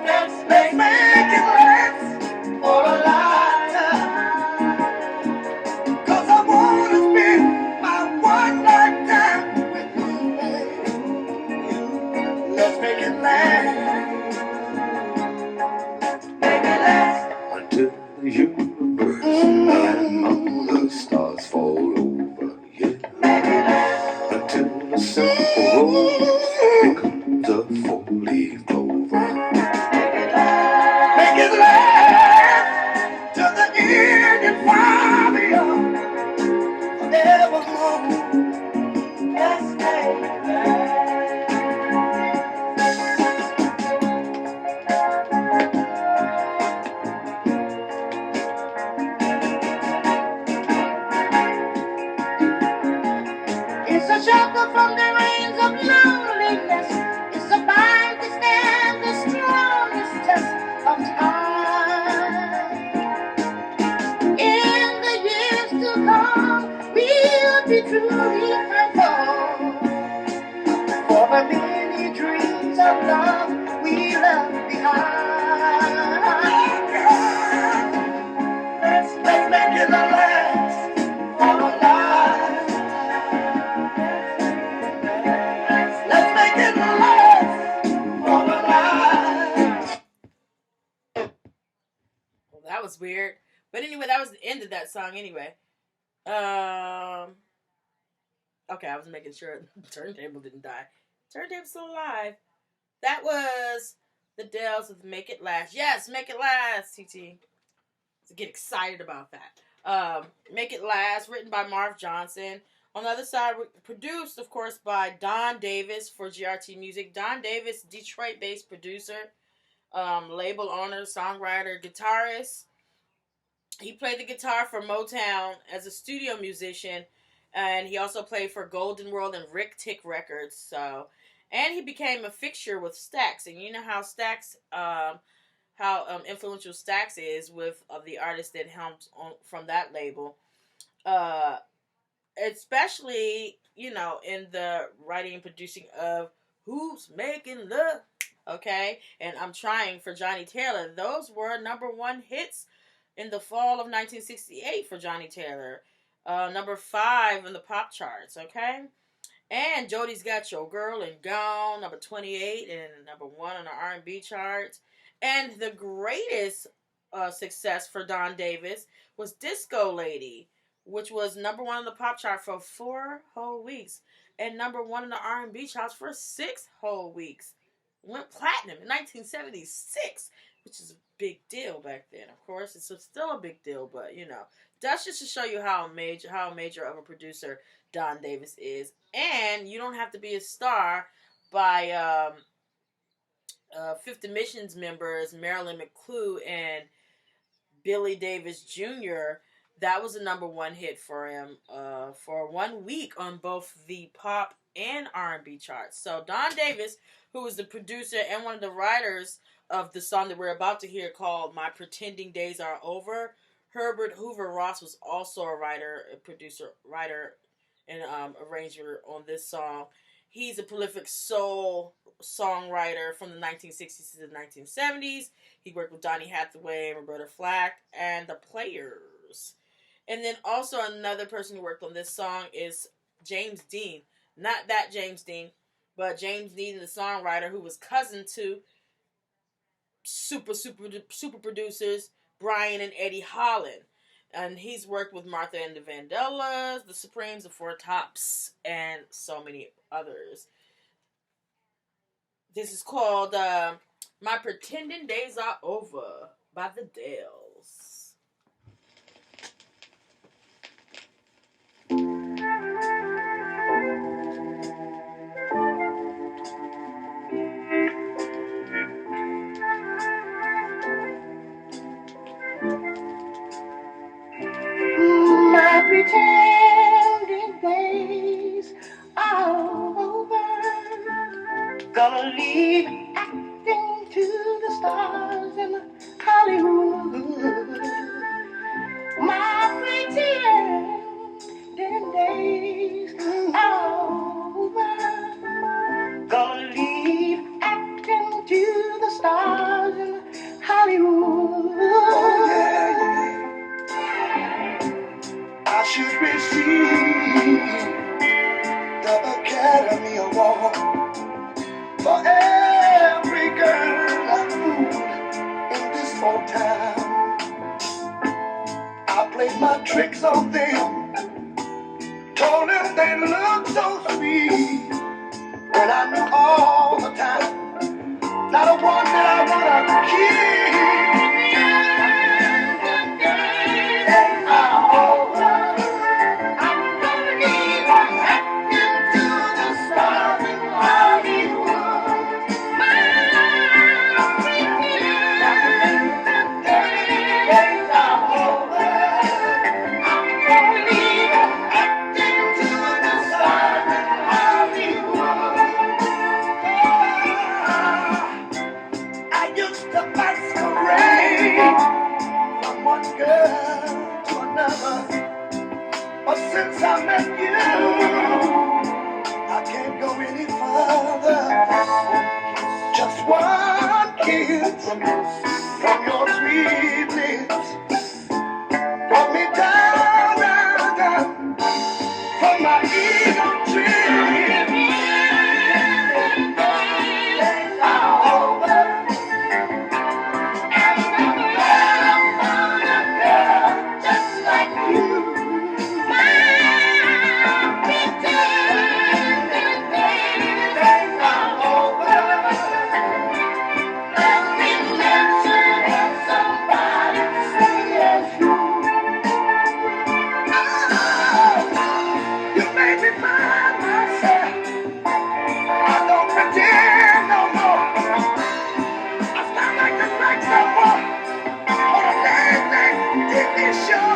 Let's make it last for a lifetime. 'Cause I wanna spend my one lifetime Let's make it last. Make it last until the universe and all the stars fall over. Yeah. Make it last until a simple rose becomes a four-leaf clover. Make it last till the end and far beyond. Forevermore. Let's make it last. It's a shelter from the rains of loneliness. It's a bind to stand the strongest test of time. In the years to come, we'll be truly thankful for the many dreams of love we left behind. Let's make it last for a life. Let's make it last for a life. Well, that was weird. But anyway, that was the end of that song anyway. Okay, I was making sure the turntable didn't die. Turntable's still alive. That was the Dells with Make It Last. Yes, Make It Last, TT. So get excited about that. Make It Last, written by Marv Johnson. On the other side, produced, of course, by Don Davis for GRT Music. Don Davis, Detroit-based producer, label owner, songwriter, guitarist. He played the guitar for Motown as a studio musician, and he also played for Golden World and Rick Tick Records. So, and he became a fixture with Stax, and you know how Stax, how influential Stax is with the artists that helped from that label. Especially, you know, in the writing and producing of Who's Making Love, okay? And I'm Trying for Johnny Taylor. Those were #1 hits in the fall of 1968 for Johnny Taylor. Number 5 in the pop charts, okay? And Jody's Got Your Girl and Gone, number 28, and #1 on the R&B charts. And the greatest success for Don Davis was Disco Lady, which was #1 on the pop chart for 4 whole weeks, and #1 in the R&B charts for 6 whole weeks. Went platinum in 1976, which is a big deal back then. Of course, it's still a big deal, but you know, that's just to show you how major of a producer Don Davis is. And you don't have to be a star by Fifth Dimensions members Marilyn McClue and Billy Davis Jr. That was a #1 hit for him for 1 week on both the pop and R&B charts. So Don Davis, who was the producer and one of the writers of the song that we're about to hear called My Pretending Days Are Over. Herbert Hoover Ross was also a writer, and arranger on this song. He's a prolific soul songwriter from the 1960s to the 1970s. He worked with Donny Hathaway, Roberta Flack, and The Players. And then also another person who worked on this song is James Dean. Not that James Dean, but James Dean, the songwriter, who was cousin to super producers Brian and Eddie Holland. And he's worked with Martha and the Vandellas, the Supremes, the Four Tops, and so many others. This is called My Pretending Days Are Over by the Dells. My pretending days are over. Gonna leave acting to the stars in Hollywood. My pretending days are over. Gonna leave acting to the stars in Hollywood. Oh, yeah, yeah. I should receive the Academy Award for tricks on them. Told them they look so sweet. When I knew all the time, not a one that I wanna keep. Days are over. I'm gonna leave her acting to the stars in Hollywood. My days are over. I'm gonna leave her acting to the stars in Hollywood. I used to masquerade from one girl to another, but since I met you, I can't go any further. Just one kiss from your sweet lips brought me down, down, down from my eagle trip. Days are over. I'm never found a girl just like you. My pretend days are over. Let me mention somebody sweet as you. Oh, you made me find myself. I don't pretend no more. I start like the night someone on a late night TV show.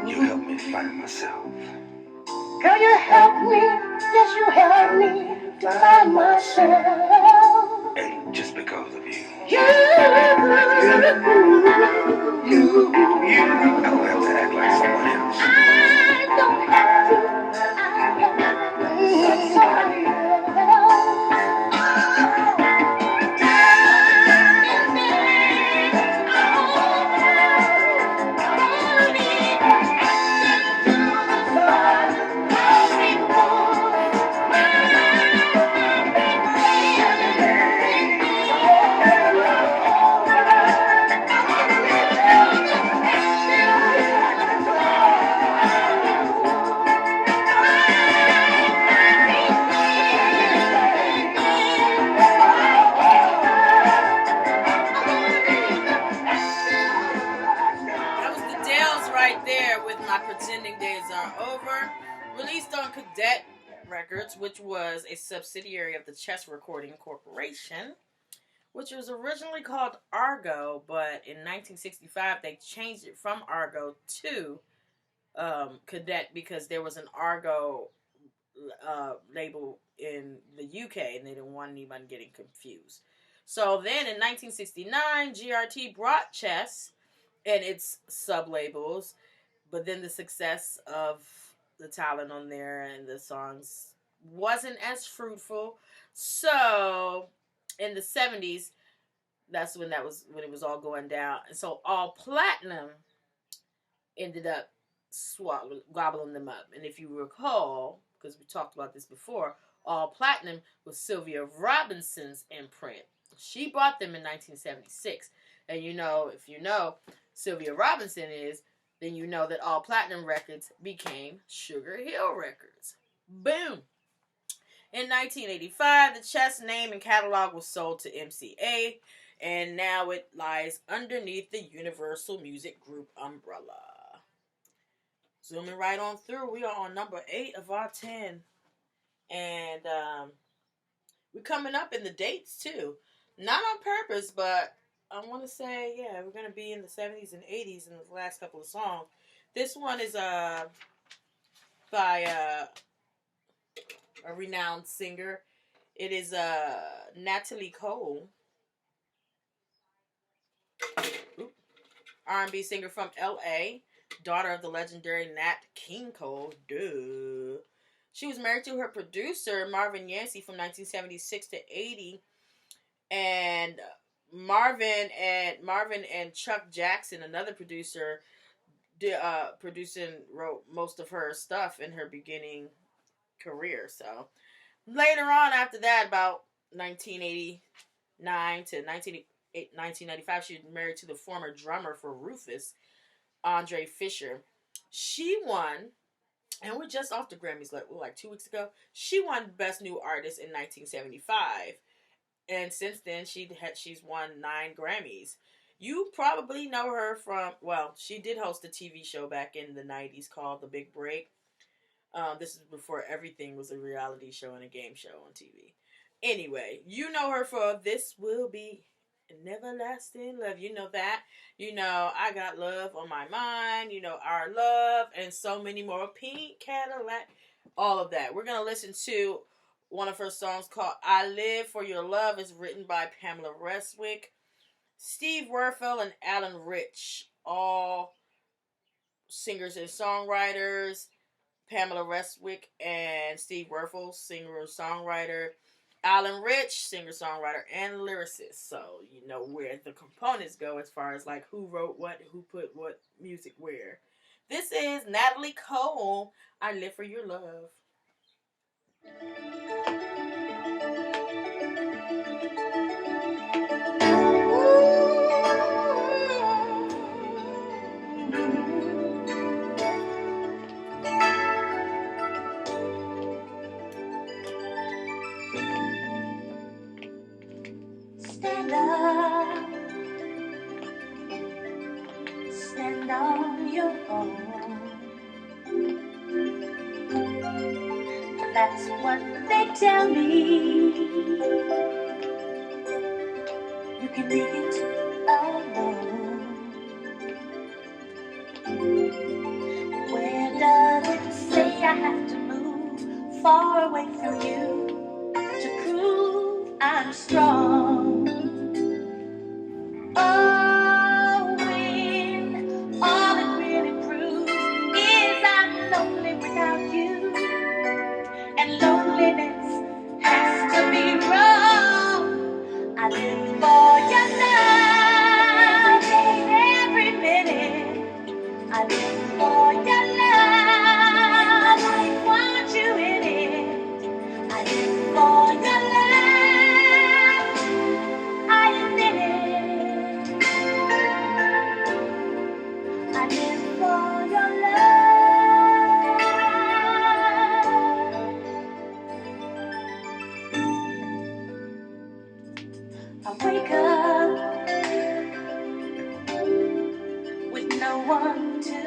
You help me find myself. Girl, you help me, yes, you help me to find myself. And just because of you, You, I don't have to act like someone else. I don't have to, I am somebody else. That was the Dells right there with My Pretending Days Are Over. Released on Cadet Records, which was a subsidiary of the Chess Recording Corporation, which was originally called Argo, but in 1965 they changed it from Argo to Cadet because there was an Argo label in the UK and they didn't want anyone getting confused. So then in 1969, GRT brought Chess and its sub-labels, but then the success of the talent on there and the songs wasn't as fruitful. So in the 70s, that's when it was all going down. And so All Platinum ended up gobbling them up. And if you recall, because we talked about this before, All Platinum was Sylvia Robinson's imprint. She bought them in 1976. And if you know Sylvia Robinson is, then you know that All Platinum Records became Sugar Hill Records. Boom! In 1985, the Chess name and catalog was sold to MCA, and now it lies underneath the Universal Music Group umbrella. Zooming right on through, we are on number 8 of our 10. And we're coming up in the dates, too. Not on purpose, but I want to say, yeah, we're going to be in the 70s and 80s in the last couple of songs. This one is by a renowned singer. It is Natalie Cole, R&B singer from L.A., daughter of the legendary Nat King Cole. Duh. She was married to her producer, Marvin Yancey, from 1976 to 80. And Marvin and Chuck Jackson, another producer, wrote most of her stuff in her beginning career. So later on, after that, about 1989 to 1995, she was married to the former drummer for Rufus, Andre Fisher. She won, and we're just off the Grammys like 2 weeks ago. She won Best New Artist in 1975, and since then she's won 9 Grammys. You probably know her from, well, she did host a TV show back in the 90s called The Big Break. This is before everything was a reality show and a game show on TV. Anyway, you know her for This Will Be an Everlasting Love. You know that. You know I Got Love on My Mind. You know Our Love, and so many more. Pink Cadillac. All of that. We're going to listen to one of her songs called I Live for Your Love. Is written by Pamela Reswick, Steve Werfel, and Alan Rich. All singers and songwriters. Pamela Reswick and Steve Werfel, singer-songwriter. Alan Rich, singer-songwriter and lyricist. So you know where the components go as far as like who wrote what, who put what music where. This is Natalie Cole, I Live for Your Love. Stand up, stand on your own. That's what they tell me. You can make it alone. Where does it say I have to move far away from you to prove I'm strong? Oh, when all it really proves is I'm lonely without you, and loneliness has to be wrong. I live for your love every minute. I live for your love. I want you in it. I live for your love. I admit it. I live for your love. I wake up with no one to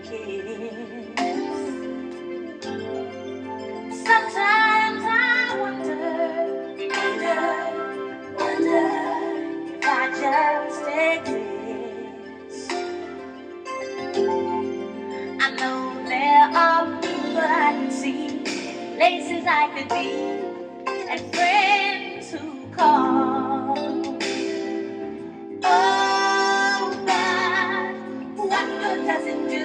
kiss. Sometimes I wonder if I just exist. I know there are people I can see, places I could be, and friends who call. Oh God, what good does it do?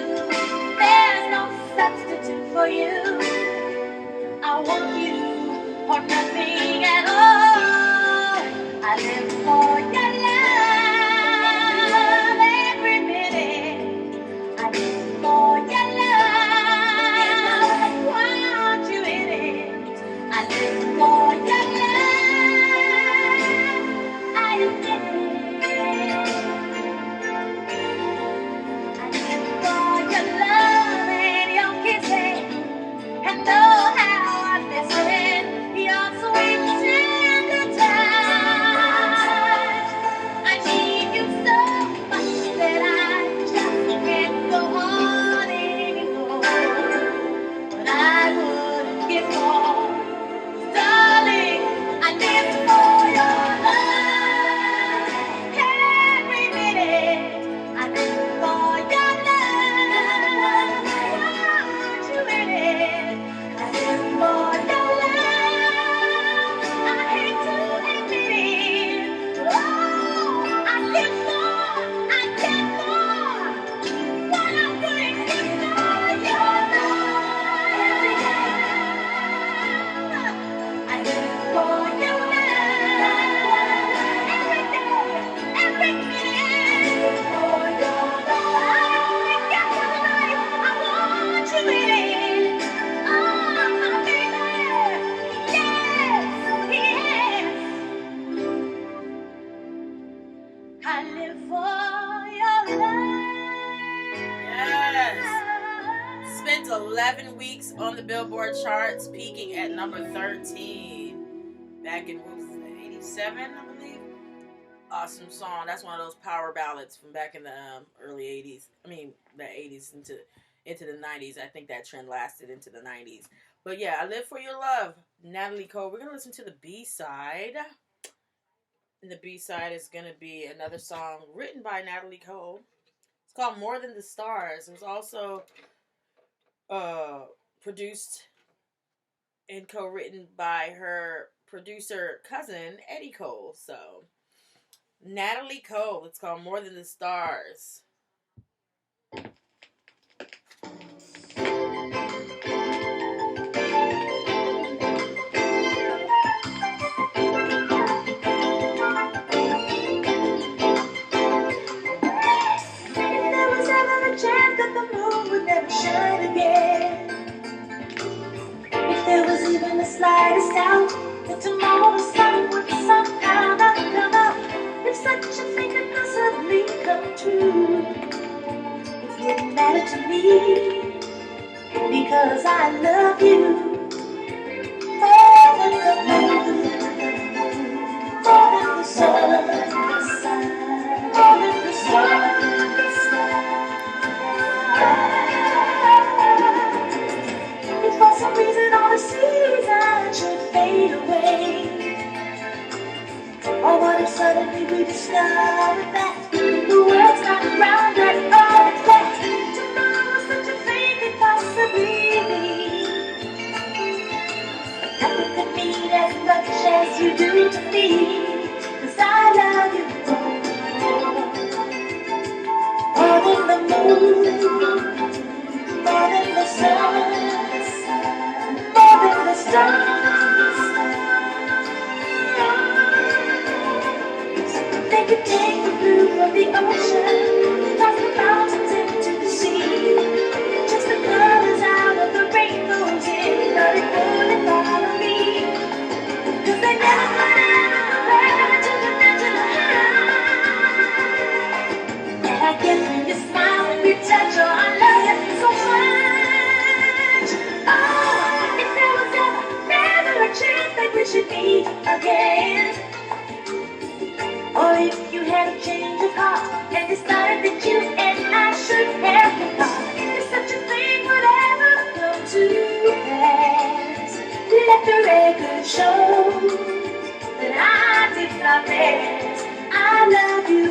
There's no substitute for you. I want you or nothing at all. I live for your love every minute. I live for your love. I want you in it. I live for your love. I admit it. I live for your love and your kisses. And know how I listen, your sweet tender touch. Billboard charts, peaking at number 13 back in, what was it, 87, I believe. Awesome song. That's one of those power ballads from back in the early 80s. I mean, the 80s into the 90s. I think that trend lasted into the 90s. But yeah, I Live For Your Love, Natalie Cole. We're going to listen to the B-side. And the B-side is going to be another song written by Natalie Cole. It's called More Than the Stars. It was also produced and co-written by her producer cousin, Eddie Cole. So, Natalie Cole. It's called More Than the Stars. Slightest doubt that tomorrow's sun would somehow not come out. If such a thing could possibly come true, it wouldn't matter to me, because I love you more than the moon, more than the sun, more than the stars. If for some reason all the seasons should fade away, or what if suddenly we discovered that the world's not round at all, it's that tomorrow such a thing could possibly be. Nothing could mean as much as you do to me, 'cause I love you more than the moon, more than the sun, more than the stars. They could take the blue from the ocean, toss the mountains into the sea, just the colors out of the rainbows in the golden follow me. 'Cause they never run out to the natural high. And I guess when you smile and you touch, oh, I love you so much. Oh, if there was ever a chance that we should meet again, or if you had a change of heart and decided that you and I should have a part, if such a thing would ever come to pass, let the record show that I did my best. I love you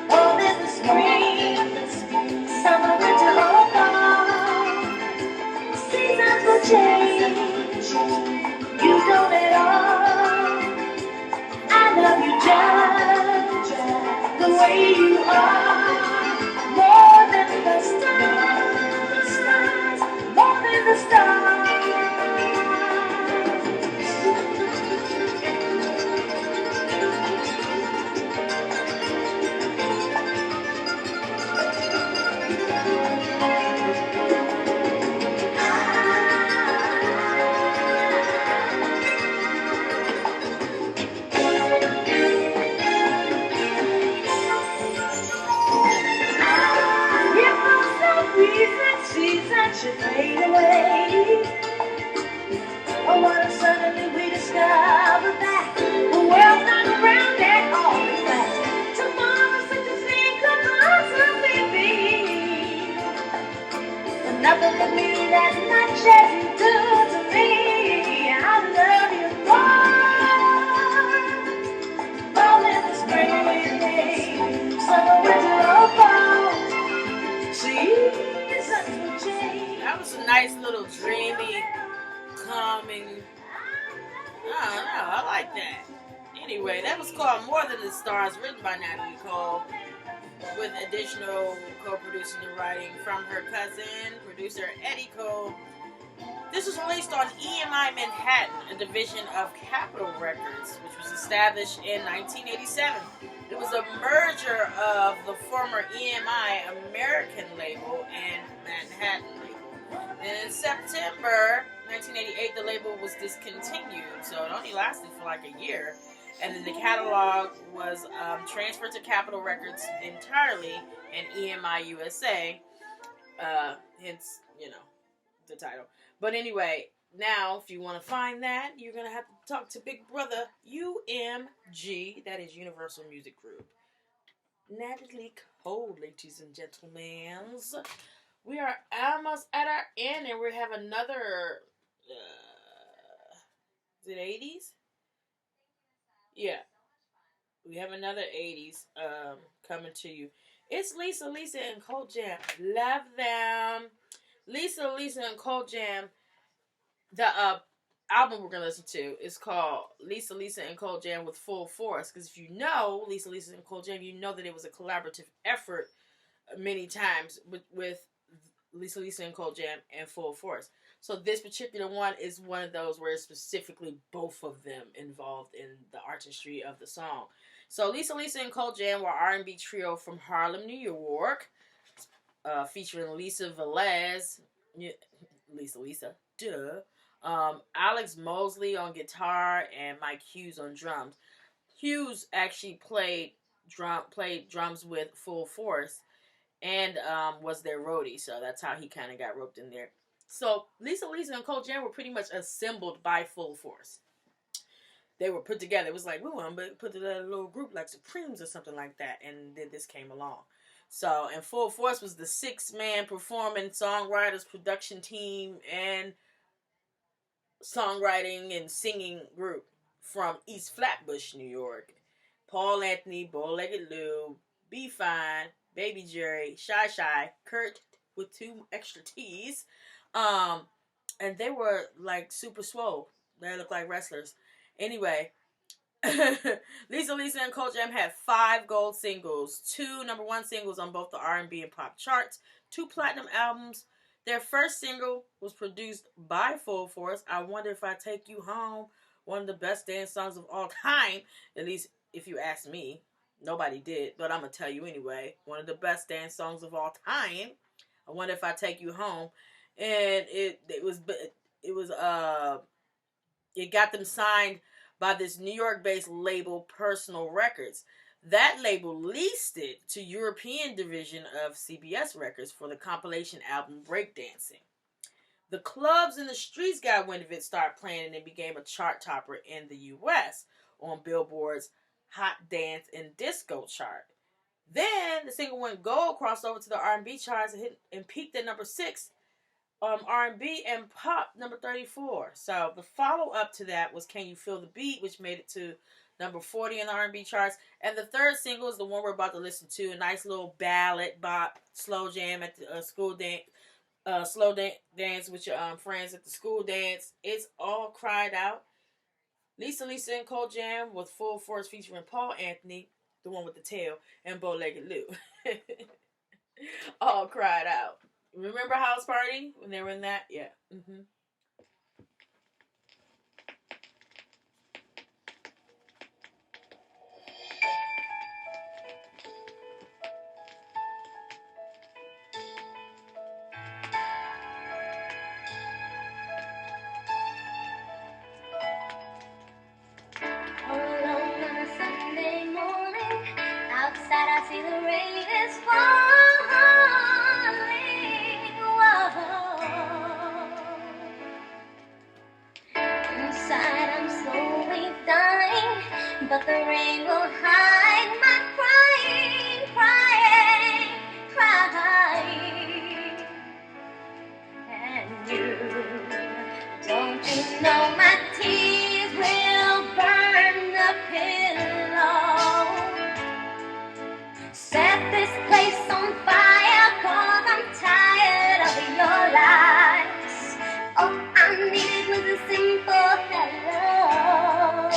more than the spring, summer, winter, or fall. Seasons will change, you don't at all. I love you just the way you are, more than the stars, more than the stars. Seasons should fade away, or what if suddenly we discover that the world's not around at all, in fact tomorrow such a thing could possibly be. But nothing can mean as much as you do to me. I love you more than the spring, summer, winter, or fall. See? That was a nice little dreamy, calming, I don't know, I like that. Anyway, that was called More Than the Stars, written by Natalie Cole, with additional co-producing and writing from her cousin, producer Eddie Cole. This was released on EMI Manhattan, a division of Capitol Records, which was established in 1987. It was a merger of the former EMI American label and Manhattan label. And in September 1988, the label was discontinued, so it only lasted for like a year. And then the catalog was transferred to Capitol Records entirely and EMI USA. Hence, the title. But anyway, now if you want to find that, you're gonna have to talk to Big Brother UMG. That is Universal Music Group. Natalie Cole, ladies and gentlemen. We are almost at our end, and we have another. Is it 80s? Yeah, we have another 80s coming to you. It's Lisa and Cold Jam. Love them. Lisa and Cold Jam. The album we're gonna listen to is called Lisa and Cold Jam with Full Force. Because if you know Lisa and Cold Jam, you know that it was a collaborative effort many times with Lisa and Cold Jam and Full Force. So this particular one is one of those where it's specifically both of them involved in the artistry of the song. So Lisa and Cold Jam were R&B trio from Harlem, New York, featuring Lisa Velez, Lisa, Alex Mosley on guitar and Mike Hughes on drums. Hughes actually played drums with Full Force and was their roadie, so that's how he kind of got roped in there. So Lisa and Cold Jam were pretty much assembled by Full Force. They were put together. It was like, we want to put together a little group like Supremes or something like that, and then this came along. So, and Full Force was the 6-man performing songwriters, production team, and songwriting and singing group from East Flatbush, New York. Paul Anthony, Bow-Legged Lou, B Fine, Baby Jerry, Shy, Kurt with 2 extra T's. And they were like super swole. They looked like wrestlers. Anyway, Lisa and Cold Jam had 5 gold singles, 2 number 1 singles on both the R&B and pop charts, 2 platinum albums. Their first single was produced by Full Force, I Wonder If I Take You Home, one of the best dance songs of all time, at least if you ask me. Nobody did, but I'm going to tell you anyway. One of the best dance songs of all time, I Wonder If I Take You Home. And it got them signed by this New York-based label, Personal Records. That label leased it to European division of CBS Records for the compilation album Breakdancing. The clubs in the streets got wind of it, started playing, and it became a chart topper in the U.S. on Billboard's Hot Dance and Disco chart. Then the single went gold, crossed over to the R&B charts, and peaked at number 6. R&B and pop number 34. So the follow-up to that was Can You Feel the Beat, which made it to number 40 in the R&B charts. And the third single is the one we're about to listen to, a nice little ballad bop, slow jam at the school dance, dance with your friends at the school dance. It's All Cried Out. Lisa and Cold Jam with Full Force featuring Paul Anthony, the one with the tail, and Bow-Legged Lou. All Cried Out. Remember House Party when they were in that? Yeah. Mm-hmm. All alone on a Sunday morning, outside I see the rain is falling. Inside I'm slowly dying, but the rain will hide my crying. And don't you know my tears will burn the pillow? Set this place on fire, 'cause I'm tired of your lies. All I needed was a simple hello,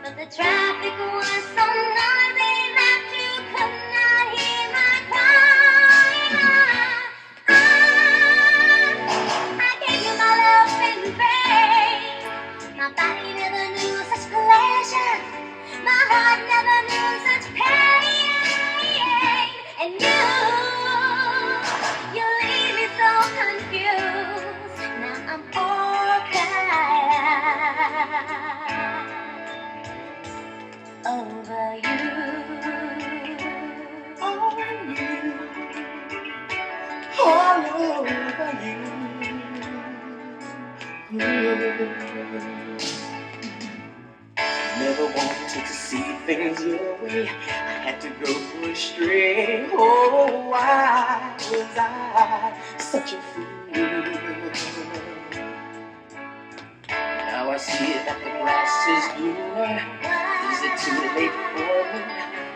but the traffic was so noisy that you could not hear my cry. I gave you my love in vain. My body never knew such pleasure. My heart never knew such pain. And you leave me so confused. Now I'm all caught over you. Never wanted to see things your way. I had to go astray. Oh, why was I such a fool? Now I see that the grass is greener. Is it too late for me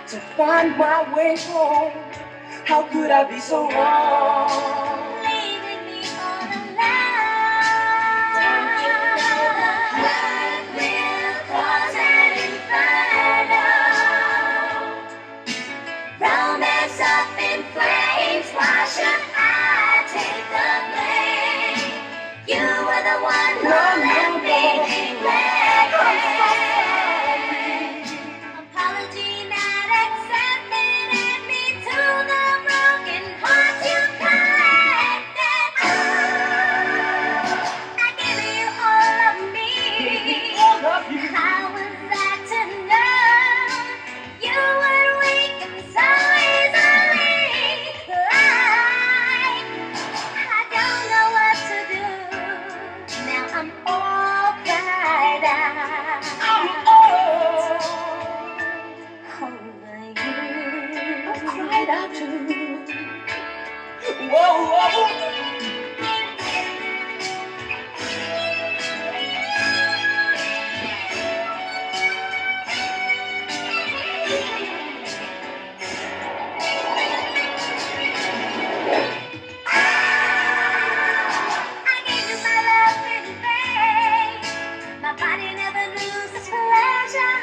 to find my way home? How could I be so wrong? Leaving me all alone. What will cause an inferno? Romance up in flames. Why should I take the blame? You were the one who left me neglected. Apology not accepted, and me to the broken heart you collected. I give you all of me. How was that to know you were weak and so easily lied? I don't know what to do. Now I'm all cried out. Over you. I cried out too. Whoa, whoa. I gave you my love in vain. My body never knew such pleasure.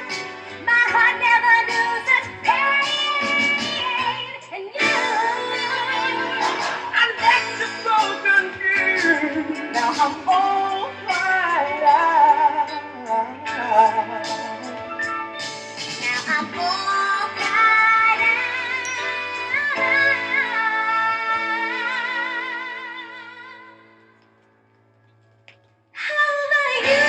My heart never knew such pain. And you, I'm just so confused. Now I'm all cried out. now I'm all cried out. Over you.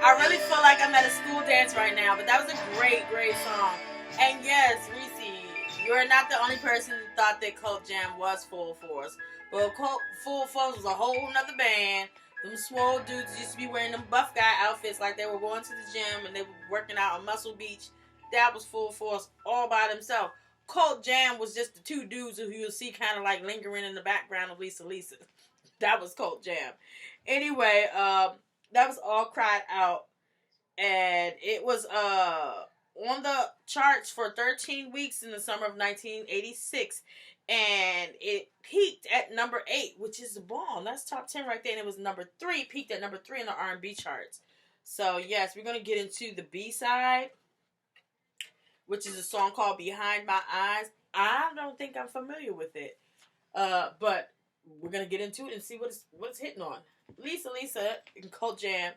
I really feel like I'm at a school dance right now, but that was a great, great song. And yes, Reese, you're not the only person who thought that Cult Jam was Full Force. But Full Force was a whole nother band. Them swole dudes used to be wearing them buff guy outfits like they were going to the gym and they were working out on Muscle Beach. That was Full Force all by themselves. Cult Jam was just the two dudes who you'll see kind of like lingering in the background of Lisa Lisa. That was Cult Jam. Anyway, that was All Cried Out. And it was on the charts for 13 weeks in the summer of 1986. And it peaked at number 8, which is a bomb. That's top 10 right there. And it was number 3, peaked at number 3 in the R&B charts. So, yes, we're going to get into the B-side, which is a song called Behind My Eyes. I don't think I'm familiar with it. But we're going to get into it and see what it's hitting on. Lisa Lisa and Cult Jam.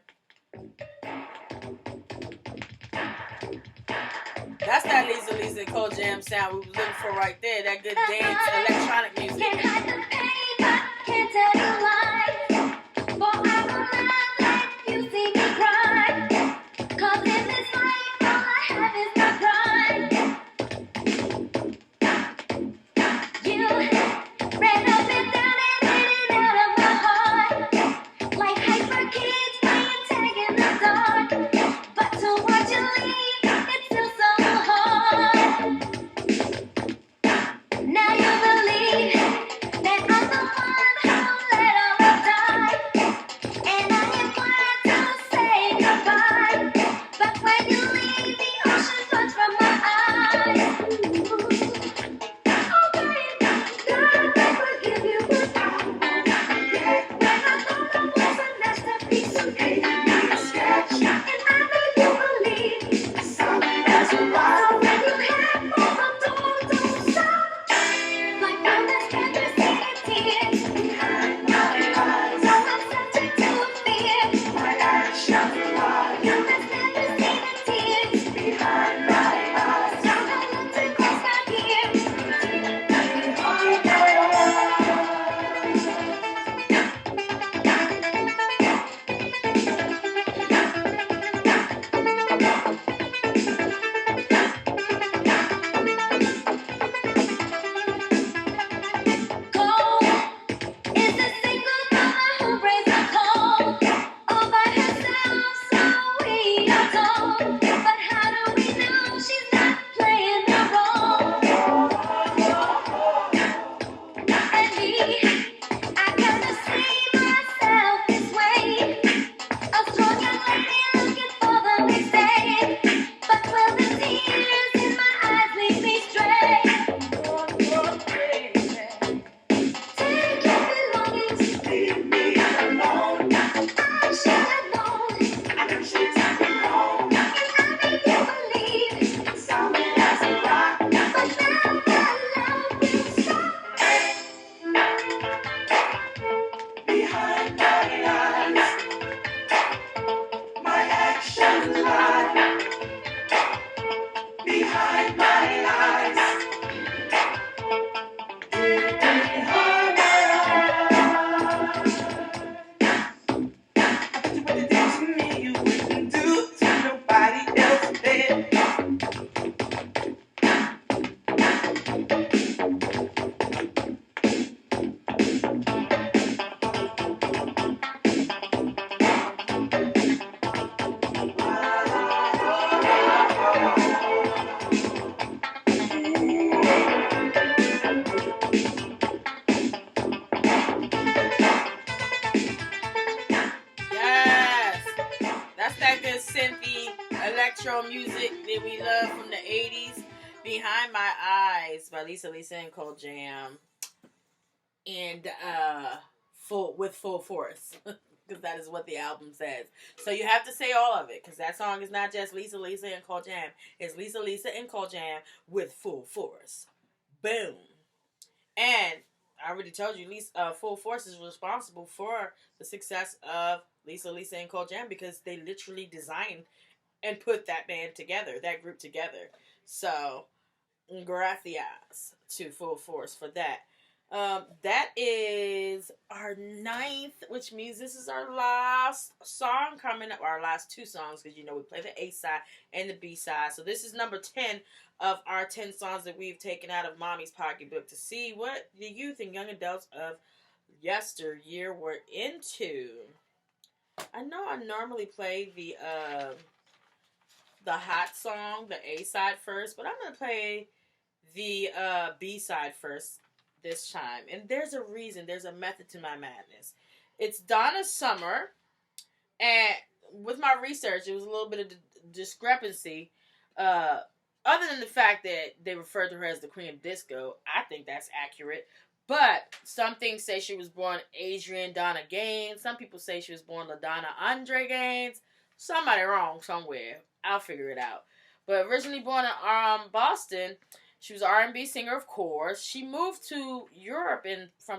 That's that Lisa Lisa and Cult Jam sound we was looking for right there. That good dance, electronic music. Can't hide the pain, but can't tell you why. For I'm alive like you see me cry. 'Cause in this life, all I have is my pride. You ran up and down and in and out of my heart. Like hyper kids playing tag in the dark. But to watch you leave, it's still so hard. Now you believe ghetto music that we love from the 80s. Behind My Eyes by Lisa and Cole Jam. And with full force. Because that is what the album says. So you have to say all of it. Because that song is not just Lisa and Cole Jam. It's Lisa and Cole Jam with full force. Boom. And I already told you, Full Force is responsible for the success of Lisa and Cole Jam because they literally designed and put that band together, that group together. So, gracias to Full Force for that. That is our 9th, which means this is our last song coming up, our last 2 songs, because we play the A side and the B side. So this is number 10 of our 10 songs that we've taken out of Mommy's Pocketbook to see what the youth and young adults of yesteryear were into. I know I normally play the hot song, the A side first, but I'm gonna play the B side first this time. And there's a reason, there's a method to my madness. It's Donna Summer, and with my research, it was a little bit of discrepancy. Other than the fact that they referred to her as the Queen of Disco, I think that's accurate. But some things say she was born Adrienne Donna Gaines. Some people say she was born LaDonna Andre Gaines. Somebody wrong somewhere. I'll figure it out. But originally born in Boston, she was an R&B singer, of course. She moved to Europe from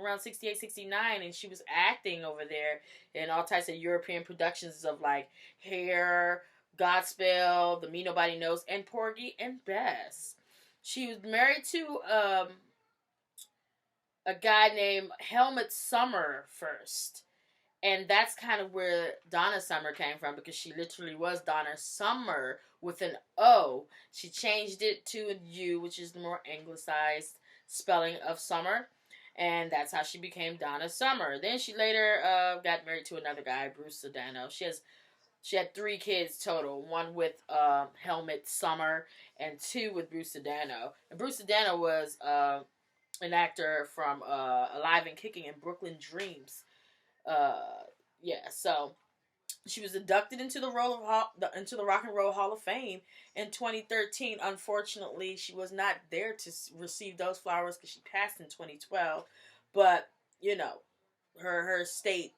around 68, 69, and she was acting over there in all types of European productions of like Hair, Godspell, The Me Nobody Knows, and Porgy and Bess. She was married to a guy named Helmut Summer first. And that's kind of where Donna Summer came from, because she literally was Donna Summer with an O. She changed it to a U, which is the more anglicized spelling of summer. And that's how she became Donna Summer. Then she later got married to another guy, Bruce Sedano. She had 3 kids total. 1 with Helmut Summer and 2 with Bruce Sedano. And Bruce Sedano was an actor from Alive and Kicking and Brooklyn Dreams. So she was inducted into the Rock and Roll Hall of Fame in 2013. Unfortunately, she was not there to receive those flowers because she passed in 2012. But her state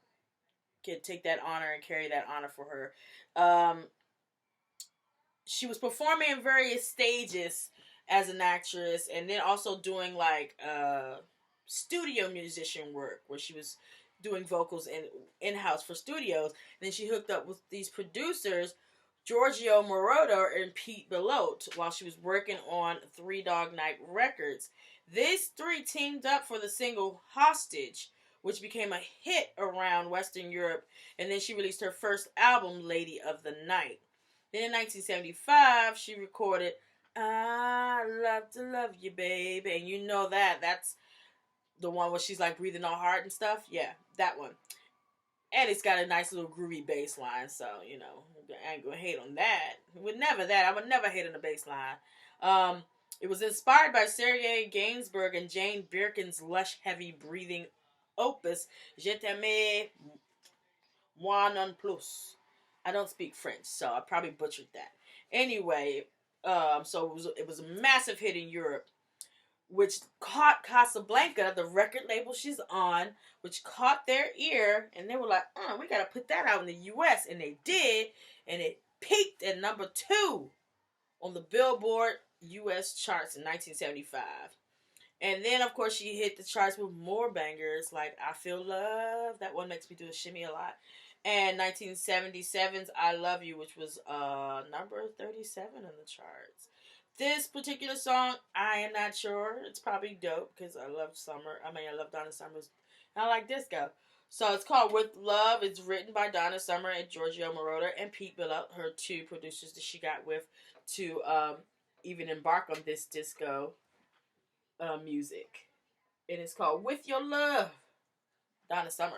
could take that honor and carry that honor for her. She was performing in various stages as an actress, and then also doing like studio musician work where she was doing vocals in-house for studios. And then she hooked up with these producers, Giorgio Moroder and Pete Bellotte, while she was working on 3 Dog Night Records. These 3 teamed up for the single Hostage, which became a hit around Western Europe. And then she released her first album, Lady of the Night. Then in 1975, she recorded I Love to Love You, Baby. And you know that's the one where she's like breathing all hard and stuff. Yeah, that one. And it's got a nice little groovy bass line. So, I ain't gonna hate on that. I would never hate on the bass line. It was inspired by Sergei Gainsbourg and Jane Birkin's lush, heavy breathing opus, Je t'aime moi non plus. I don't speak French, so I probably butchered that. Anyway, so it was a massive hit in Europe, which caught Casablanca, the record label she's on, which caught their ear, and they were like, we gotta put that out in the U.S., and they did, and it peaked at number 2 on the Billboard U.S. charts in 1975. And then, of course, she hit the charts with more bangers, like I Feel Love, that one makes me do a shimmy a lot, and 1977's I Love You, which was number 37 on the charts. This particular song, I am not sure. It's probably dope because I love Donna Summer's. I like disco. So it's called With Love. It's written by Donna Summer and Giorgio Moroder and Pete Bellotte, her 2 producers that she got with to even embark on this disco music. And it's called With Your Love, Donna Summer.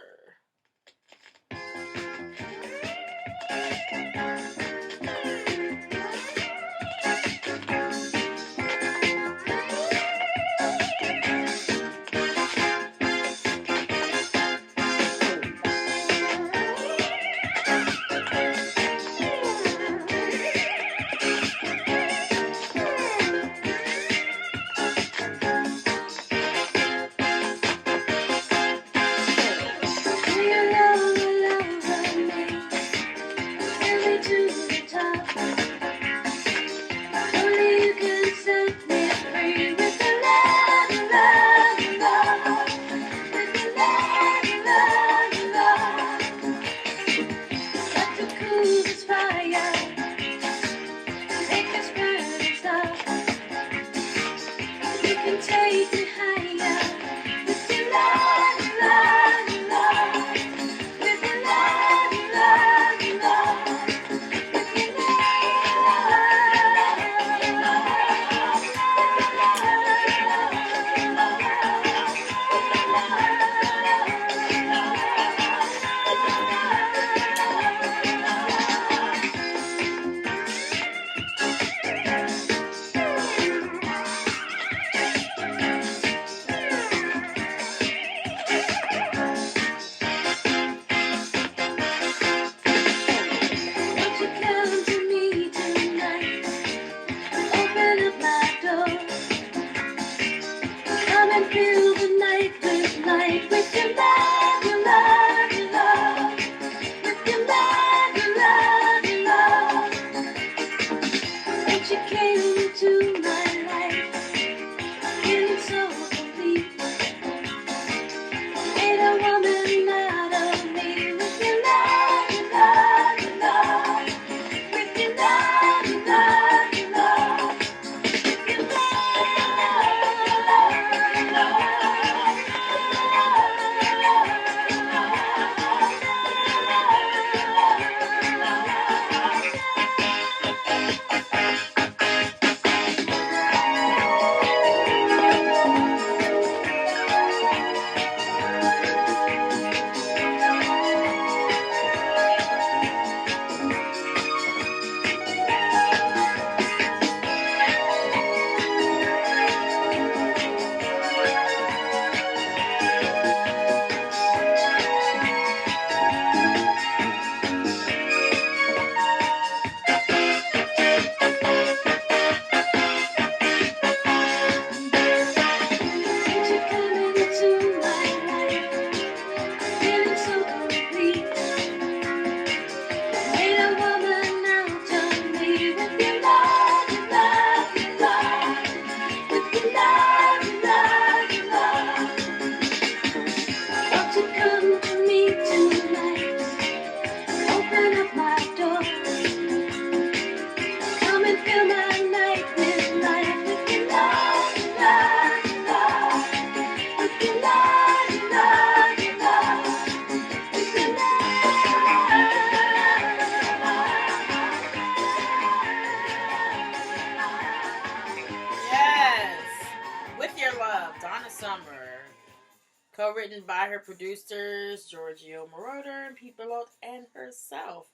Co-written by her producers, Giorgio Moroder and Pete Bellotte and herself.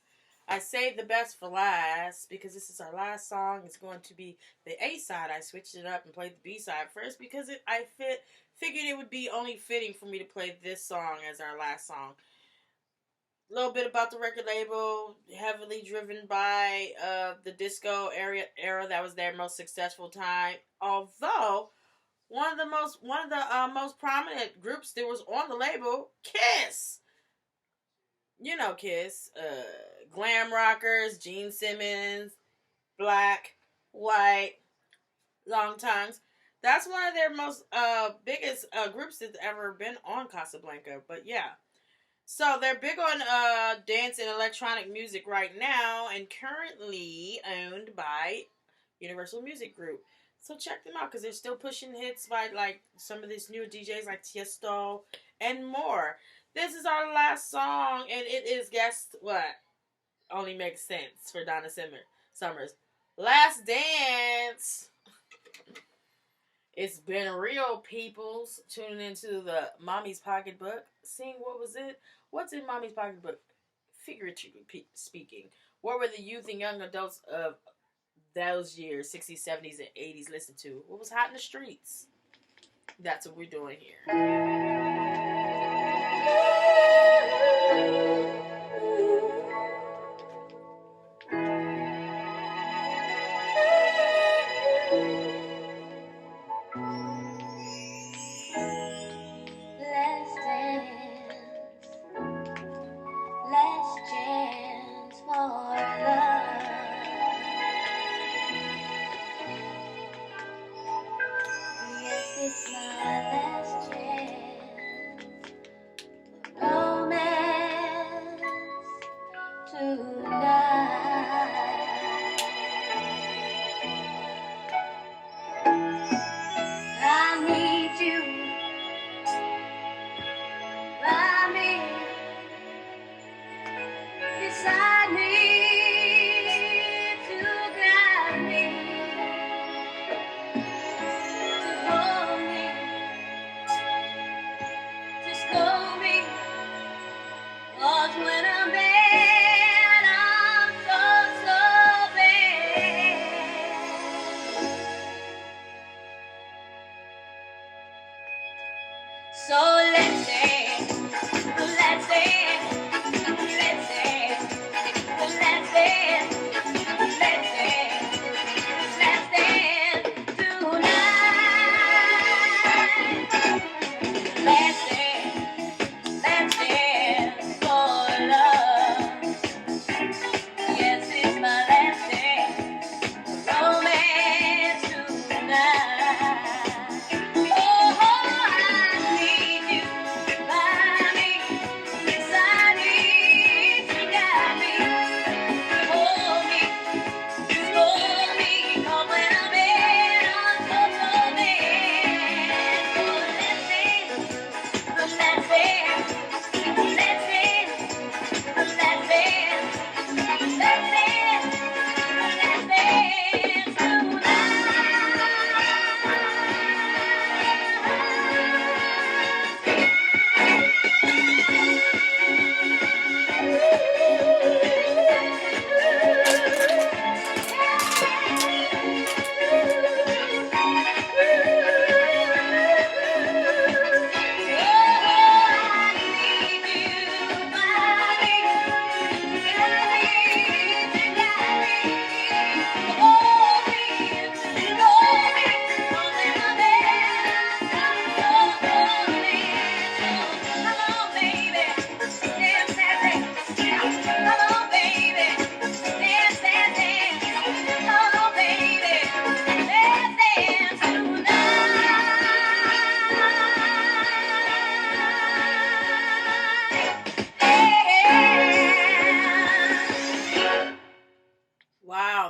I saved the best for last because this is our last song. It's going to be the A side. I switched it up and played the B side first because figured it would be only fitting for me to play this song as our last song. A little bit about the record label, heavily driven by the disco era that was their most successful time. Although one of the most prominent groups that was on the label, Kiss. You know Kiss, glam rockers, Gene Simmons, black, white, long tongues. That's one of their most biggest groups that's ever been on Casablanca. But yeah, so they're big on dance and electronic music right now, and currently owned by Universal Music Group. So check them out because they're still pushing hits by like some of these new DJs like Tiesto and more. This is our last song, and it is, guess what? Only makes sense for Donna Summers. Last Dance. It's been real, peoples. Tuning into the Mommy's Pocketbook. Seeing what was it? What's in Mommy's Pocketbook? Figuratively speaking. What were the youth and young adults of those years, 60s, 70s, and 80s, listened to? What was hot in the streets? That's what we're doing here.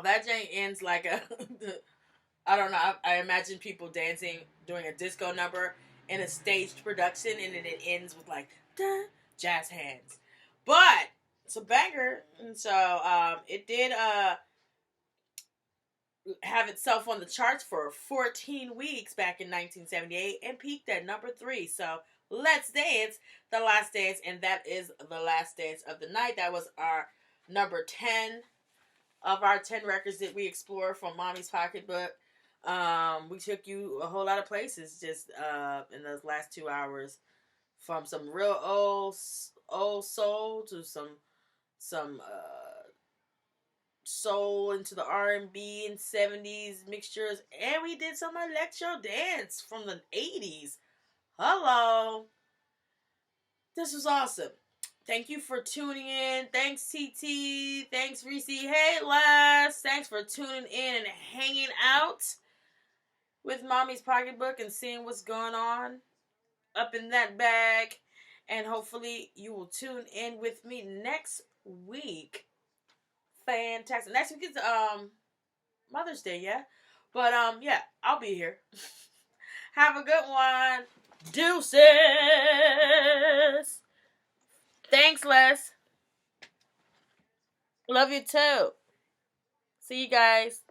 That jank ends like a I don't know. I imagine people dancing, doing a disco number in a staged production, and then it ends with like jazz hands. But it's a banger, and so it did have itself on the charts for 14 weeks back in 1978 and peaked at number 3. So Let's Dance, The Last Dance, and that is the last dance of the night. That was our number 10 of our 10 records that we explored from Mommy's Pocketbook. We took you a whole lot of places just in those last 2 hours, from some real old soul to some soul into the R&B and 70s mixtures, and we did some electro dance from the 80s. Hello. This was awesome. Thank you for tuning in. Thanks, TT. Thanks, Reese. Hey, Les. Thanks for tuning in and hanging out with Mommy's Pocketbook and seeing what's going on up in that bag. And hopefully you will tune in with me next week. Fantastic. Next week is Mother's Day, yeah? But yeah, I'll be here. Have a good one. Deuces. Thanks, Les. Love you too. See you guys.